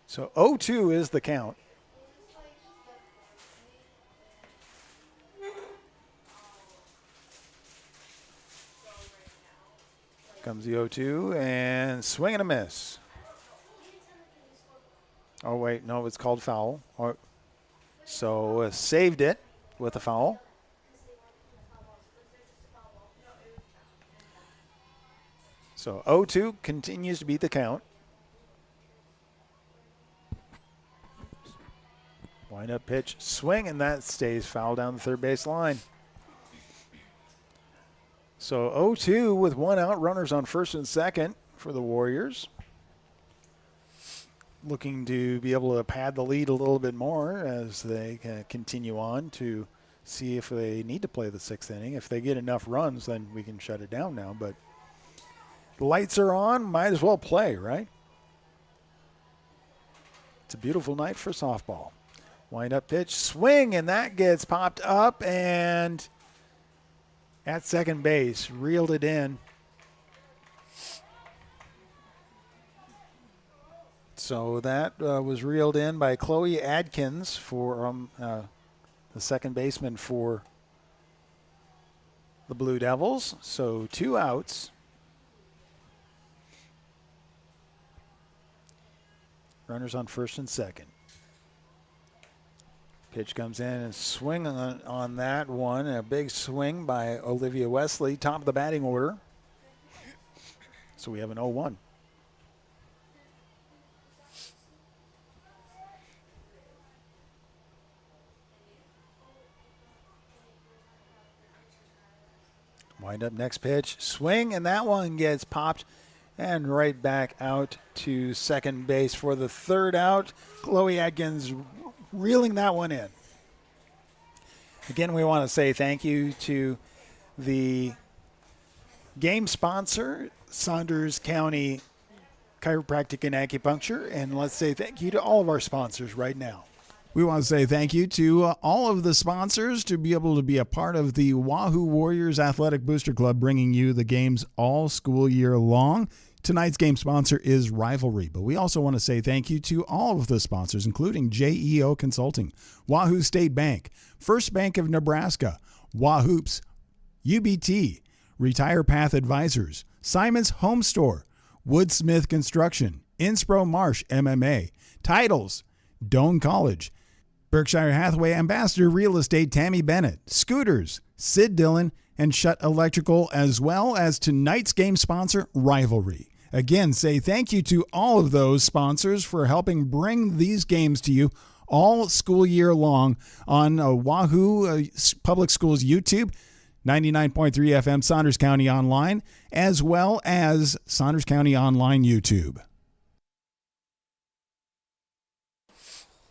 So 0-2 is the count. Comes the 0-2 and swing and a miss. Oh, wait, no, it's called foul. So saved it with a foul. So 0-2 continues to beat the count. Wind up pitch, swing, and that stays foul down the third base line. So 0-2 with one out, runners on first and second for the Warriors. Looking to be able to pad the lead a little bit more as they continue on to see if they need to play the sixth inning. If they get enough runs, then we can shut it down now. But the lights are on, might as well play, right? It's a beautiful night for softball. Wind up pitch, swing, and that gets popped up and at second base, reeled it in. So that was reeled in by Chloe Adkins for the second baseman for the Blue Devils. So 2 outs. Runners on first and second. Pitch comes in and swing on that one. A big swing by Olivia Wesley, top of the batting order. So we have an 0-1. Wind up next pitch, swing, and that one gets popped and right back out to second base for the third out. Chloe Adkins reeling that one in. Again, we want to say thank you to the game sponsor, Saunders County Chiropractic and Acupuncture, and let's say thank you to all of our sponsors right now. We want to say thank you to all of the sponsors to be able to be a part of the Wahoo Warriors Athletic Booster Club, bringing you the games all school year long. Tonight's game sponsor is Rivalry, but we also want to say thank you to all of the sponsors, including JEO Consulting, Wahoo State Bank, First Bank of Nebraska, Wahoops, UBT, Retire Path Advisors, Simon's Home Store, Woodsmith Construction, Inspro Marsh MMA, Titles, Doane College, Berkshire Hathaway Ambassador Real Estate Tammy Bennett, Scooters, Sid Dillon, and Shutt Electrical, as well as tonight's game sponsor, Rivalry. Again, say thank you to all of those sponsors for helping bring these games to you all school year long on Wahoo Public Schools YouTube, 99.3 FM Saunders County Online, as well as Saunders County Online YouTube.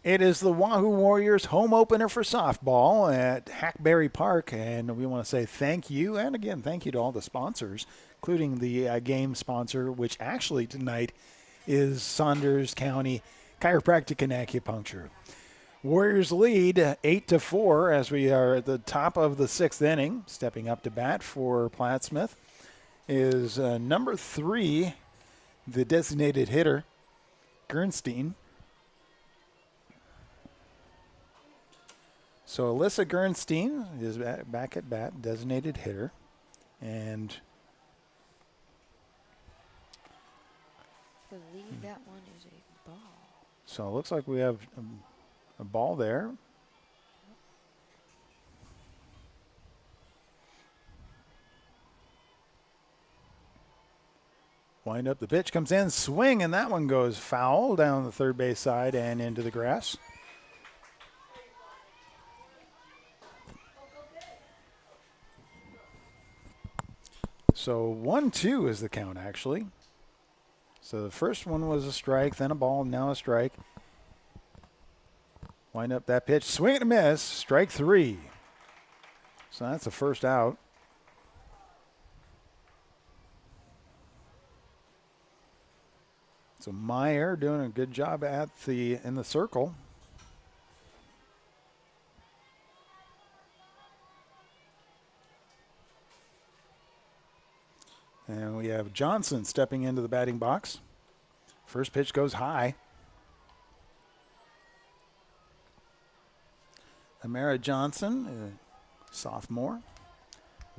It is the Wahoo Warriors home opener for softball at Hackberry Park, and we want to say thank you, and again, thank you to all the sponsors, including the game sponsor, which actually tonight is Saunders County Chiropractic and Acupuncture. Warriors lead 8-4 as we are at the top of the sixth inning. Stepping up to bat for Plattsmouth is number 3, the designated hitter, Gernstein. So Alyssa Gernstein is back at bat, designated hitter. And I believe that one is a ball. so it looks like we have a ball there. Wind up, the pitch comes in, swing, and that one goes foul down the third base side and into the grass. So 1-2 is the count, actually. So the first one was a strike, then a ball, now a strike. Wind up that pitch, swing and a miss, strike 3. So that's the first out. So Meyer doing a good job in the circle. And we have Johnson stepping into the batting box. First pitch goes high. Amara Johnson, sophomore.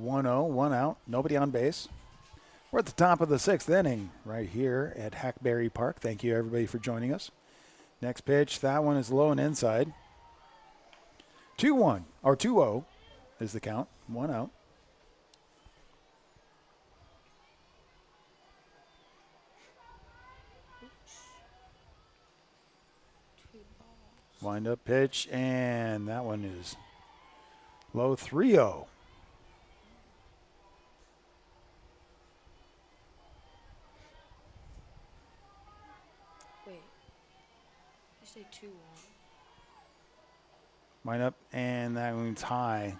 1-0, 1 out, nobody on base. We're at the top of the 6th inning right here at Hackberry Park. Thank you, everybody, for joining us. Next pitch, that one is low and inside. 2-1, or 2-0 is the count, 1 out. Wind up pitch, and that one is low, 3-0. Wait. You say 2-1. Wind up, and that one's high.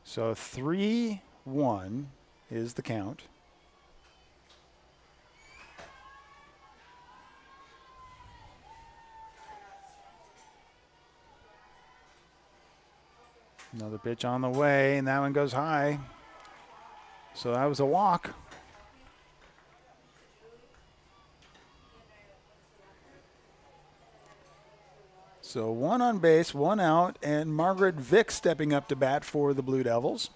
So 3-1 is the count. Another pitch on the way, and that one goes high. So that was a walk. So 1 on base, 1 out, and Margaret Vick stepping up to bat for the Blue Devils.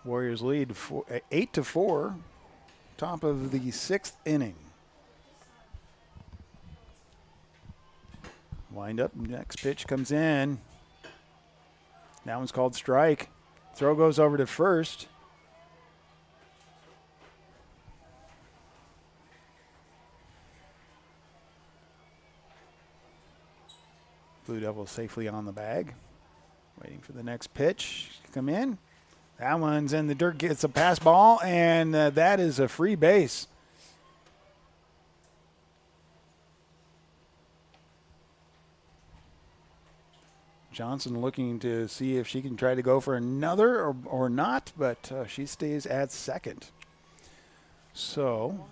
Warriors lead 8-4, top of the 6th inning. Wind up, next pitch comes in. That one's called strike. Throw goes over to first. Blue Devils safely on the bag. Waiting for the next pitch to come in. That one's in the dirt, gets a pass ball, and that is a free base. Johnson looking to see if she can try to go for another or not, but she stays at second. So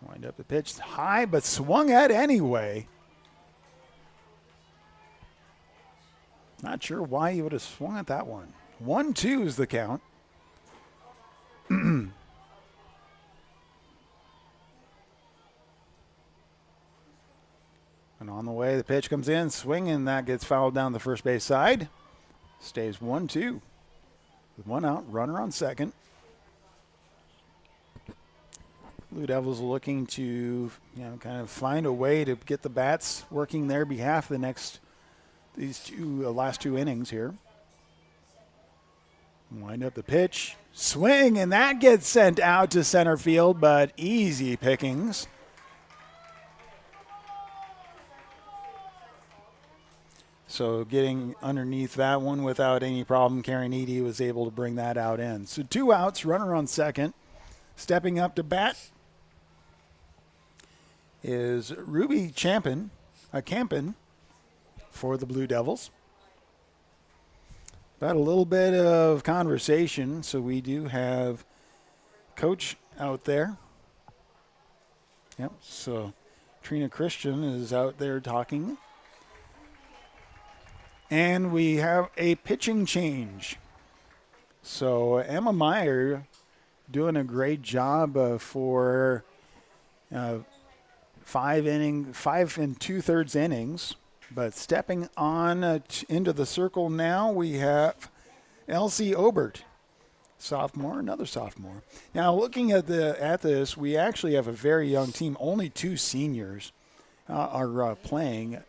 wind up the pitch high, but swung at anyway. Not sure why he would have swung at that one. 1-2 is the count. And on the way, the pitch comes in, swinging, that gets fouled down the first base side. Stays 1-2. With 1 out, runner on second. Blue Devils looking to, kind of find a way to get the bats working their behalf these last two innings here. Wind up the pitch, swing, and that gets sent out to center field, but easy pickings. So getting underneath that one without any problem, Karen Eady was able to bring that out in. So 2 outs, runner on second. Stepping up to bat is Ruby Campen for the Blue Devils. Got a little bit of conversation, so we do have Coach out there. Yep, so Trina Christian is out there talking. And we have a pitching change. So Emma Meyer doing a great job for 5 and 2/3 innings. But stepping on into the circle now, we have Elsie Obert, sophomore, another sophomore. Now looking at this, we actually have a very young team. Only 2 seniors are playing.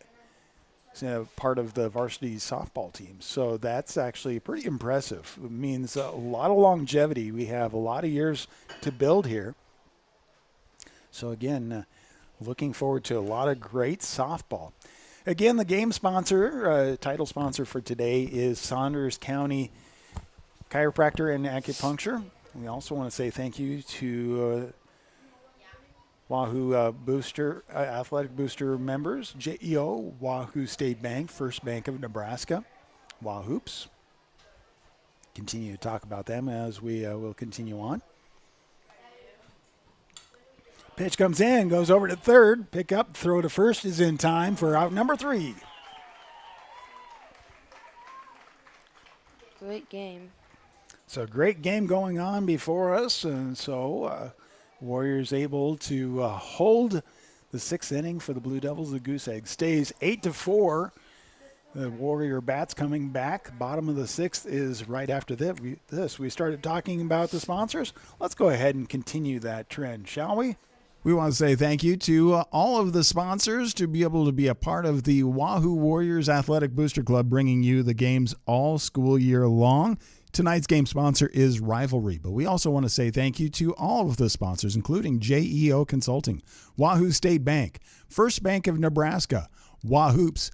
part of the varsity softball team. So that's actually pretty impressive. It means a lot of longevity. We have a lot of years to build here. So again, looking forward to a lot of great softball. Again, the game sponsor, title sponsor for today is Saunders County Chiropractor and Acupuncture. We also want to say thank you to Wahoo Athletic Booster members, JEO, Wahoo State Bank, First Bank of Nebraska, Wahoops. Continue to talk about them as we will continue on. Pitch comes in, goes over to third, pick up, throw to first is in time for out number 3. Great game. So great game going on before us, and so Warriors able to hold the 6th inning for the Blue Devils. The Goose Egg stays 8-4. The Warrior bats coming back. Bottom of the 6th is right after this. We started talking about the sponsors. Let's go ahead and continue that trend, shall we? We want to say thank you to all of the sponsors to be able to be a part of the Wahoo Warriors Athletic Booster Club, bringing you the games all school year long. Tonight's game sponsor is Rivalry, but we also want to say thank you to all of the sponsors, including JEO Consulting, Wahoo State Bank, First Bank of Nebraska, Wahoops,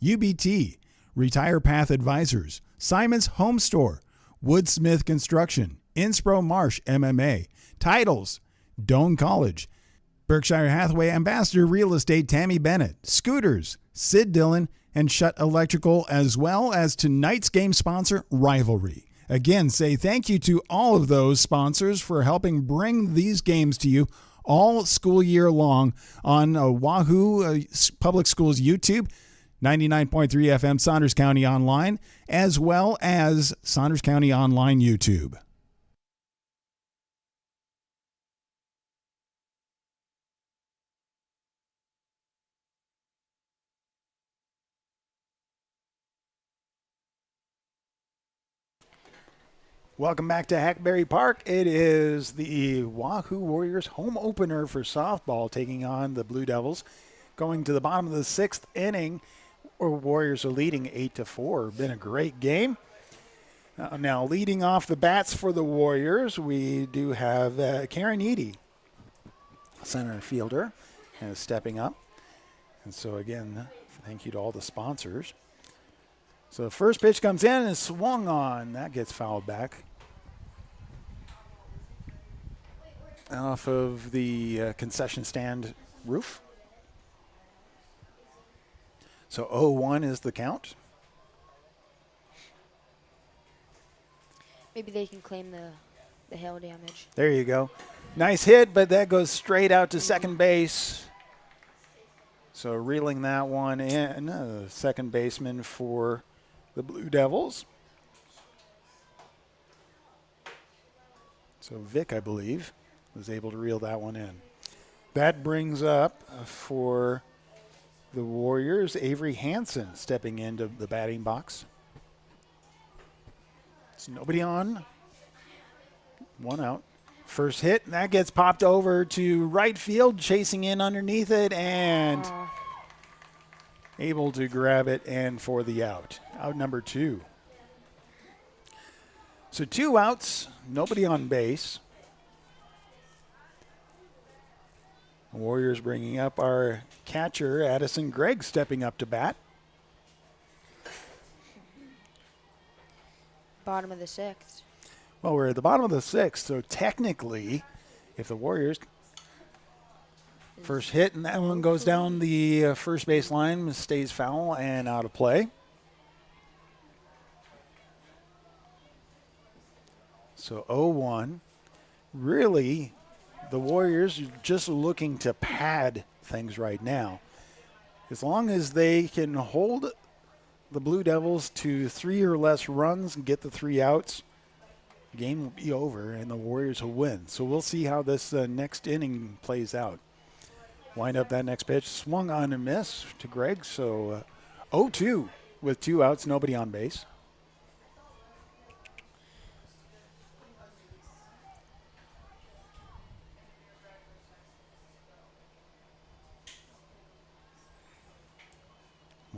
UBT, Retire Path Advisors, Simon's Home Store, Woodsmith Construction, Inspro Marsh MMA, Titles, Doane College, Berkshire Hathaway Ambassador Real Estate Tammy Bennett, Scooters, Sid Dillon, and Shutt Electrical, as well as tonight's game sponsor, Rivalry. Again, say thank you to all of those sponsors for helping bring these games to you all school year long on Wahoo Public Schools YouTube, 99.3 FM Saunders County Online, as well as Saunders County Online YouTube. Welcome back to Hackberry Park. It is the Wahoo Warriors home opener for softball, taking on the Blue Devils. Going to the bottom of the 6th inning, where Warriors are leading 8-4. Been a great game. Now leading off the bats for the Warriors, we do have Karen Eady, center fielder, stepping up. And so again, thank you to all the sponsors. So the first pitch comes in and swung on. That gets fouled back. Off of the concession stand roof. So 0-1 is the count. Maybe they can claim the hail damage. There you go. Nice hit, but that goes straight out to second base. So reeling that one in, second baseman for the Blue Devils. So Vic, I believe, was able to reel that one in. That brings up for the Warriors, Avery Hansen stepping into the batting box. There's nobody on. One out. First hit, and that gets popped over to right field, chasing in underneath it, and able to grab it and for the out. Out number 2. So 2 outs, nobody on base. The Warriors bringing up our catcher, Addison Gregg, stepping up to bat. Bottom of the 6th. Well, we're at the bottom of the 6th, so technically, if the Warriors first hit and that one goes down the first base line, stays foul and out of play. So 0-1. Really, the Warriors are just looking to pad things right now. As long as they can hold the Blue Devils to 3 or less runs and get the 3 outs, game will be over and the Warriors will win. So we'll see how this next inning plays out. Wind up that next pitch, swung on and miss to Gregg. So 0-2 with 2 outs, nobody on base.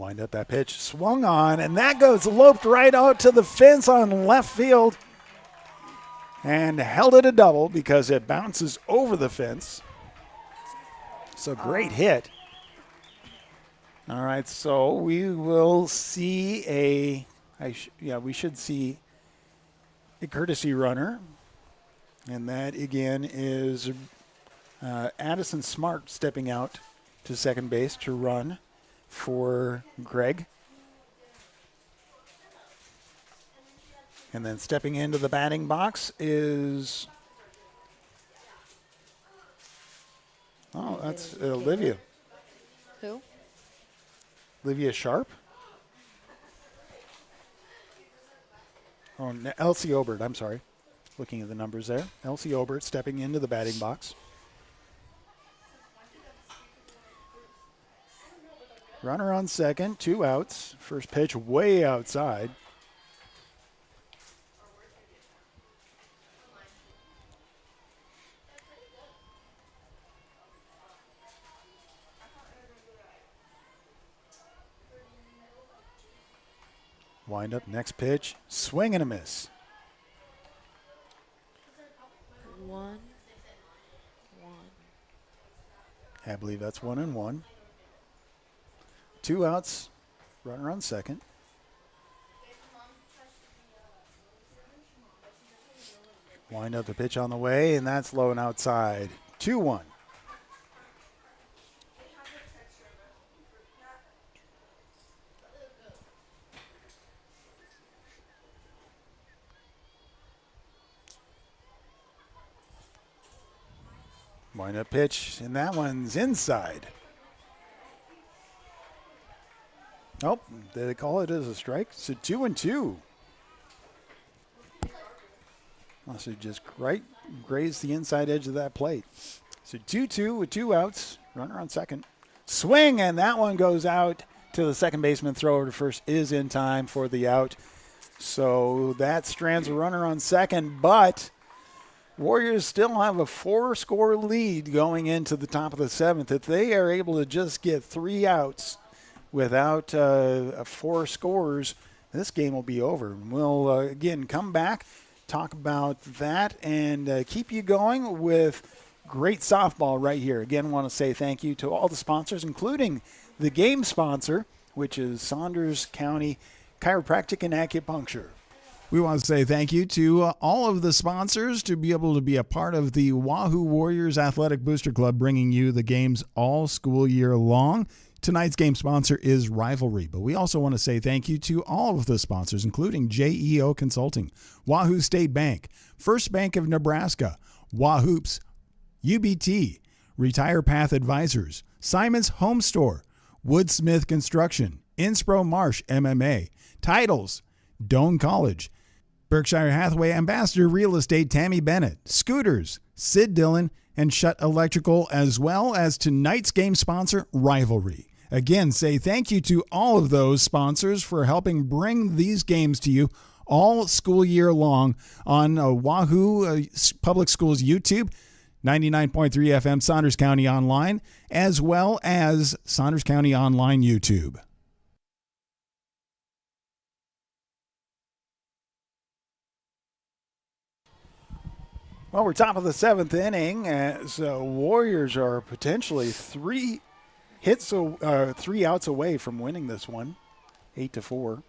Wind up that pitch, swung on, and that goes loped right out to the fence on left field and held it a double because it bounces over the fence. So great hit. All right, so we will see we should see a courtesy runner, and that again is Addison Smart stepping out to second base to run for Greg. And then stepping into the batting box is, that's Olivia. Who? Olivia Sharp. Oh, Elsie Obert, I'm sorry. Looking at the numbers there. Elsie Obert stepping into the batting box. Runner on second, 2 outs. First pitch way outside. Wind up, next pitch, swing and a miss. 1-1. I believe that's 1-1. 2 outs, runner on second. Wind up the pitch on the way, and that's low and outside. 2-1. Wind up pitch, and that one's inside. Nope, they call it as a strike. So 2-2. Also just grazed the inside edge of that plate. So 2-2 with 2 outs. Runner on second. Swing, and that one goes out to the second baseman. Throw over to first is in time for the out. So that strands a runner on second, but Warriors still have a 4-score lead going into the top of the 7th. If they are able to just get 3 outs without 4 scores, this game will be over. We'll, again, come back, talk about that, and keep you going with great softball right here. Again, want to say thank you to all the sponsors, including the game sponsor, which is Saunders County Chiropractic and Acupuncture. We want to say thank you to all of the sponsors to be able to be a part of the Wahoo Warriors Athletic Booster Club, bringing you the games all school year long. Tonight's game sponsor is Rivalry, but we also want to say thank you to all of the sponsors, including JEO Consulting, Wahoo State Bank, First Bank of Nebraska, Wahoops, UBT, Retire Path Advisors, Simon's Home Store, Woodsmith Construction, Inspro Marsh MMA, Titles, Doane College, Berkshire Hathaway Ambassador Real Estate Tammy Bennett, Scooters, Sid Dillon, and Shutt Electrical, as well as tonight's game sponsor, Rivalry. Again, say thank you to all of those sponsors for helping bring these games to you all school year long on Wahoo Public Schools YouTube, 99.3 FM Saunders County Online, as well as Saunders County Online YouTube. Well, we're top of the 7th inning, as Warriors are potentially 3 outs away from winning this one, 8-4.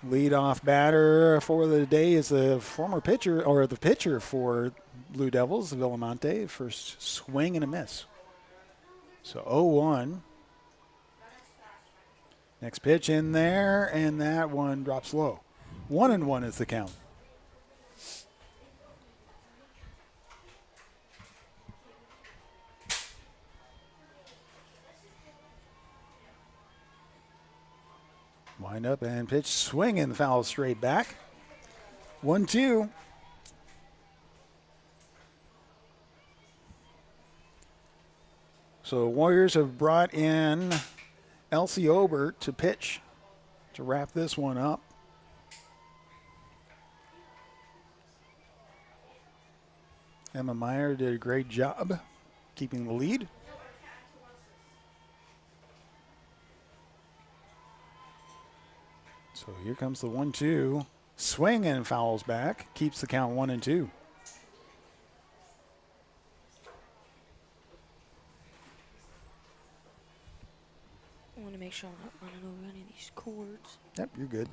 Leadoff batter for the day is the former pitcher, or the pitcher for Blue Devils, Villamonte. First swing and a miss. So 0-1. Next pitch in there, and that one drops low. 1-1 is the count. Wind up and pitch, swing and foul straight back. 1-2. So the Warriors have brought in Elsie Obert to pitch to wrap this one up. Emma Meyer did a great job keeping the lead. So here comes the 1-2. Swing and fouls back. Keeps the count 1-2. I want to make sure I'm not running over any of these cords. Yep, you're good.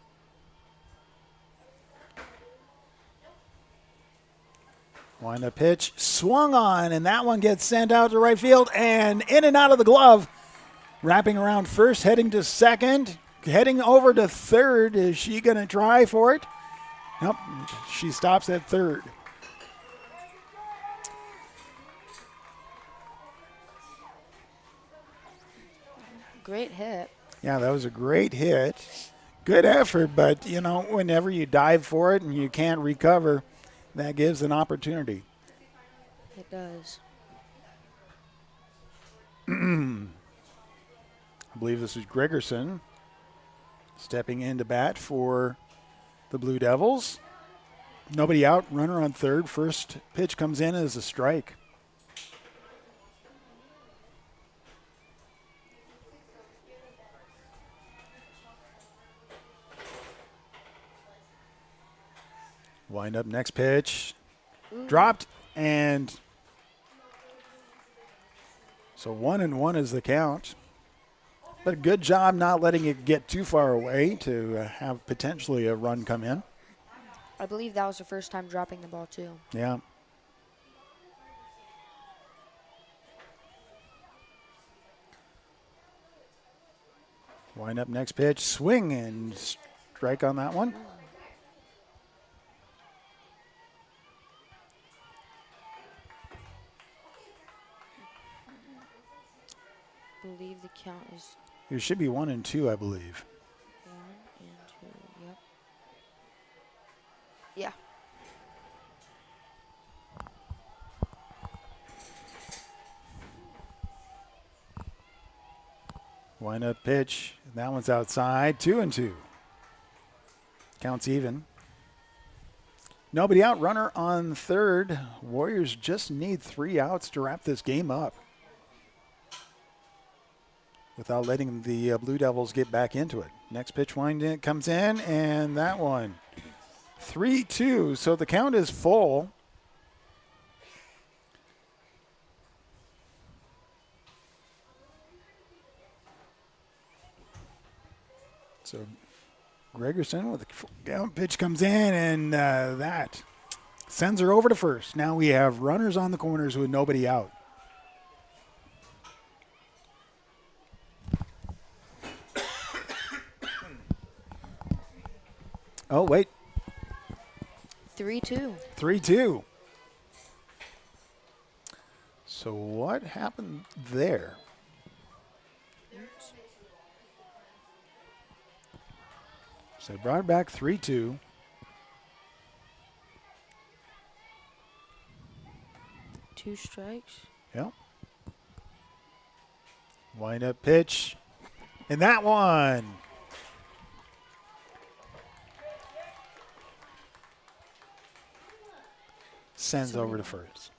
Wind up pitch, swung on, and that one gets sent out to right field and in and out of the glove. Wrapping around first, heading to second, heading over to third. Is she going to try for it? Nope, she stops at third. Great hit. Yeah, that was a great hit. Good effort, but, you know, whenever you dive for it and you can't recover, that gives an opportunity. It does. I believe this is Gregerson stepping into bat for the Blue Devils. Nobody out, runner on third. First pitch comes in as a strike. Wind up next pitch. Dropped, and so 1-1 is the count. But a good job not letting it get too far away to have potentially a run come in. I believe that was the first time dropping the ball, too. Yeah. Wind up next pitch, swing and strike on that one. I believe the count is There should be 1-2, I believe. 1 and 2. Yep. Yeah. Wind up pitch. That one's outside. 2-2. Counts even. Nobody out. Runner on third. Warriors just need 3 outs to wrap this game up without letting the Blue Devils get back into it. Next pitch comes in, and that one. 3-2. So the count is full. So Gregerson with a down pitch comes in, and that sends her over to first. Now we have runners on the corners with nobody out. Oh, wait. 3-2. 3-2. So what happened there? So brought it back 3-2. Two strikes. Yep. Wind up pitch. And that one. Sends over to first.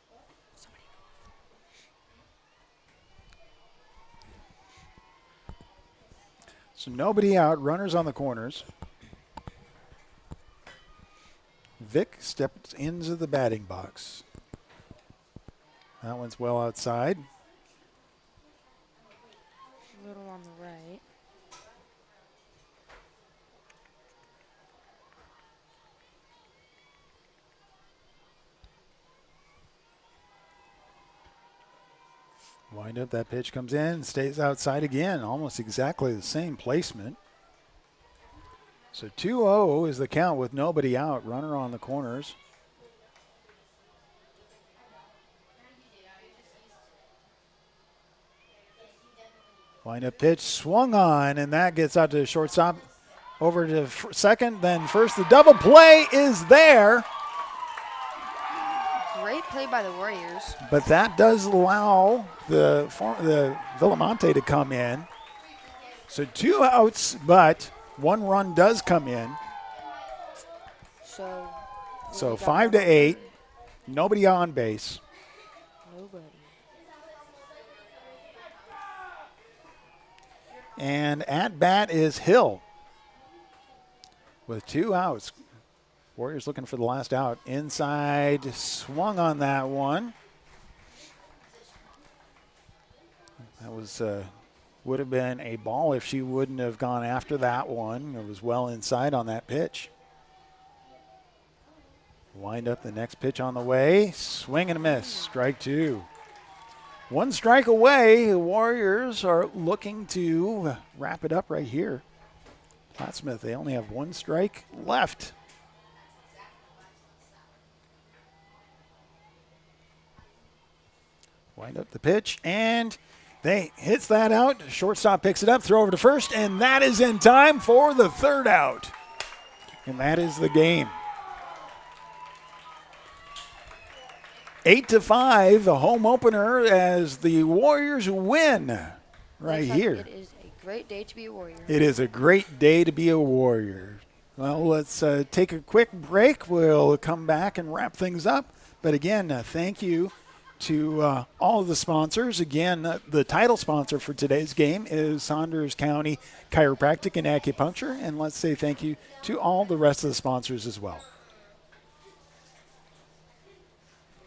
So nobody out, runners on the corners. Vic steps into the batting box. That one's well outside. A little on the right. Wind up, that pitch comes in, stays outside again, almost exactly the same placement. So 2-0 is the count with nobody out, runner on the corners. Wind up pitch, swung on, and that gets out to shortstop, over to second, then first. The double play is there. Great play by the Warriors. But that does allow the Villamonte to come in. So 2 outs, but 1 run does come in. So 5-8. Nobody on base. Nobody. And at bat is Hill. with 2 outs. Warriors looking for the last out. Inside, swung on that one. That was would have been a ball if she wouldn't have gone after that one. It was well inside on that pitch. Wind up the next pitch on the way. Swing and a miss. Strike 2. 1 strike away. The Warriors are looking to wrap it up right here. Plattsmouth, they only have 1 strike left. Wind up the pitch, and they hits that out. Shortstop picks it up, throw over to first, and that is in time for the 3rd out. And that is the game. 8-5, the home opener as the Warriors win right here. It is a great day to be a Warrior. It is a great day to be a Warrior. Well, let's take a quick break. We'll come back and wrap things up. But again, thank you to all of the sponsors. Again, the title sponsor for today's game is Saunders County Chiropractic and Acupuncture. And let's say thank you to all the rest of the sponsors as well.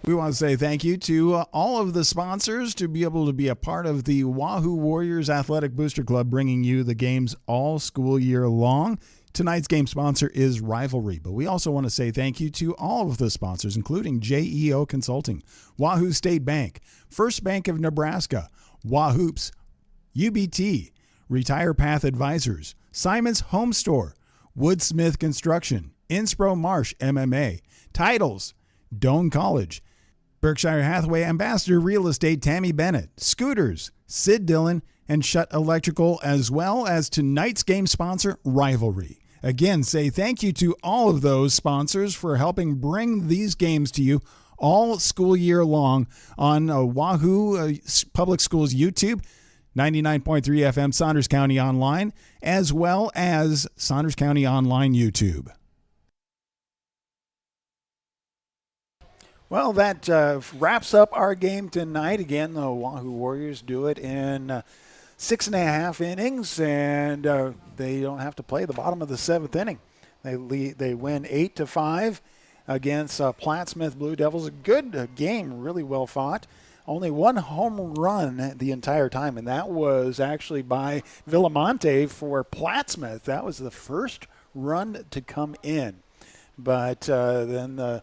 We want to say thank you to all of the sponsors to be able to be a part of the Wahoo Warriors Athletic Booster Club, bringing you the games all school year long. Tonight's game sponsor is Rivalry, but we also want to say thank you to all of the sponsors, including JEO Consulting, Wahoo State Bank, First Bank of Nebraska, Wahoops, UBT, Retire Path Advisors, Simon's Home Store, Woodsmith Construction, Inspro Marsh MMA, Titles, Doane College, Berkshire Hathaway Ambassador Real Estate Tammy Bennett, Scooters, Sid Dillon, and Shutt Electrical, as well as tonight's game sponsor, Rivalry. Again, say thank you to all of those sponsors for helping bring these games to you all school year long on Wahoo Public Schools YouTube, 99.3 FM Saunders County Online, as well as Saunders County Online YouTube. Well, that wraps up our game tonight. Again, the Wahoo Warriors do it in 6.5 innings, and they don't have to play the bottom of the 7th inning. They win 8-5 against Plattsmouth Blue Devils. A good game, really well fought. Only 1 home run the entire time, and that was actually by Villamonte for Plattsmouth. That was the first run to come in. But then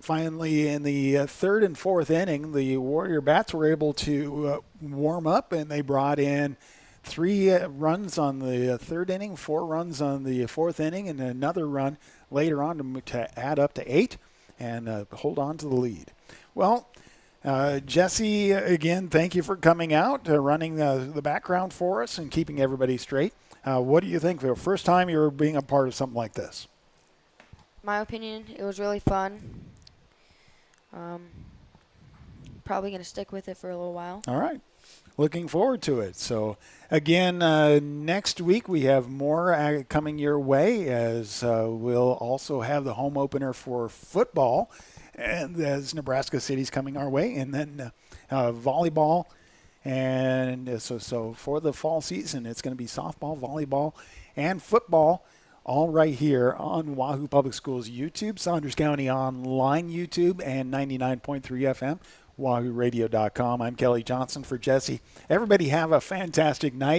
finally, in the 3rd and 4th inning, the Warrior Bats were able to warm up, and they brought in 3 runs on the 3rd inning, 4 runs on the 4th inning, and another run later on to add up to 8 and hold on to the lead. Well, Jesse, again, thank you for coming out, running the background for us and keeping everybody straight. What do you think? The first time you were being a part of something like this? My opinion, it was really fun. Probably going to stick with it for a little while. All right. Looking forward to it. So, again, next week we have more coming your way, as we'll also have the home opener for football, and as Nebraska City's coming our way, and then volleyball. And so for the fall season, it's going to be softball, volleyball, and football, all right here on Wahoo Public Schools YouTube, Saunders County Online YouTube, and 99.3 FM, WahooRadio.com. I'm Kelly Johnson for Jesse. Everybody have a fantastic night.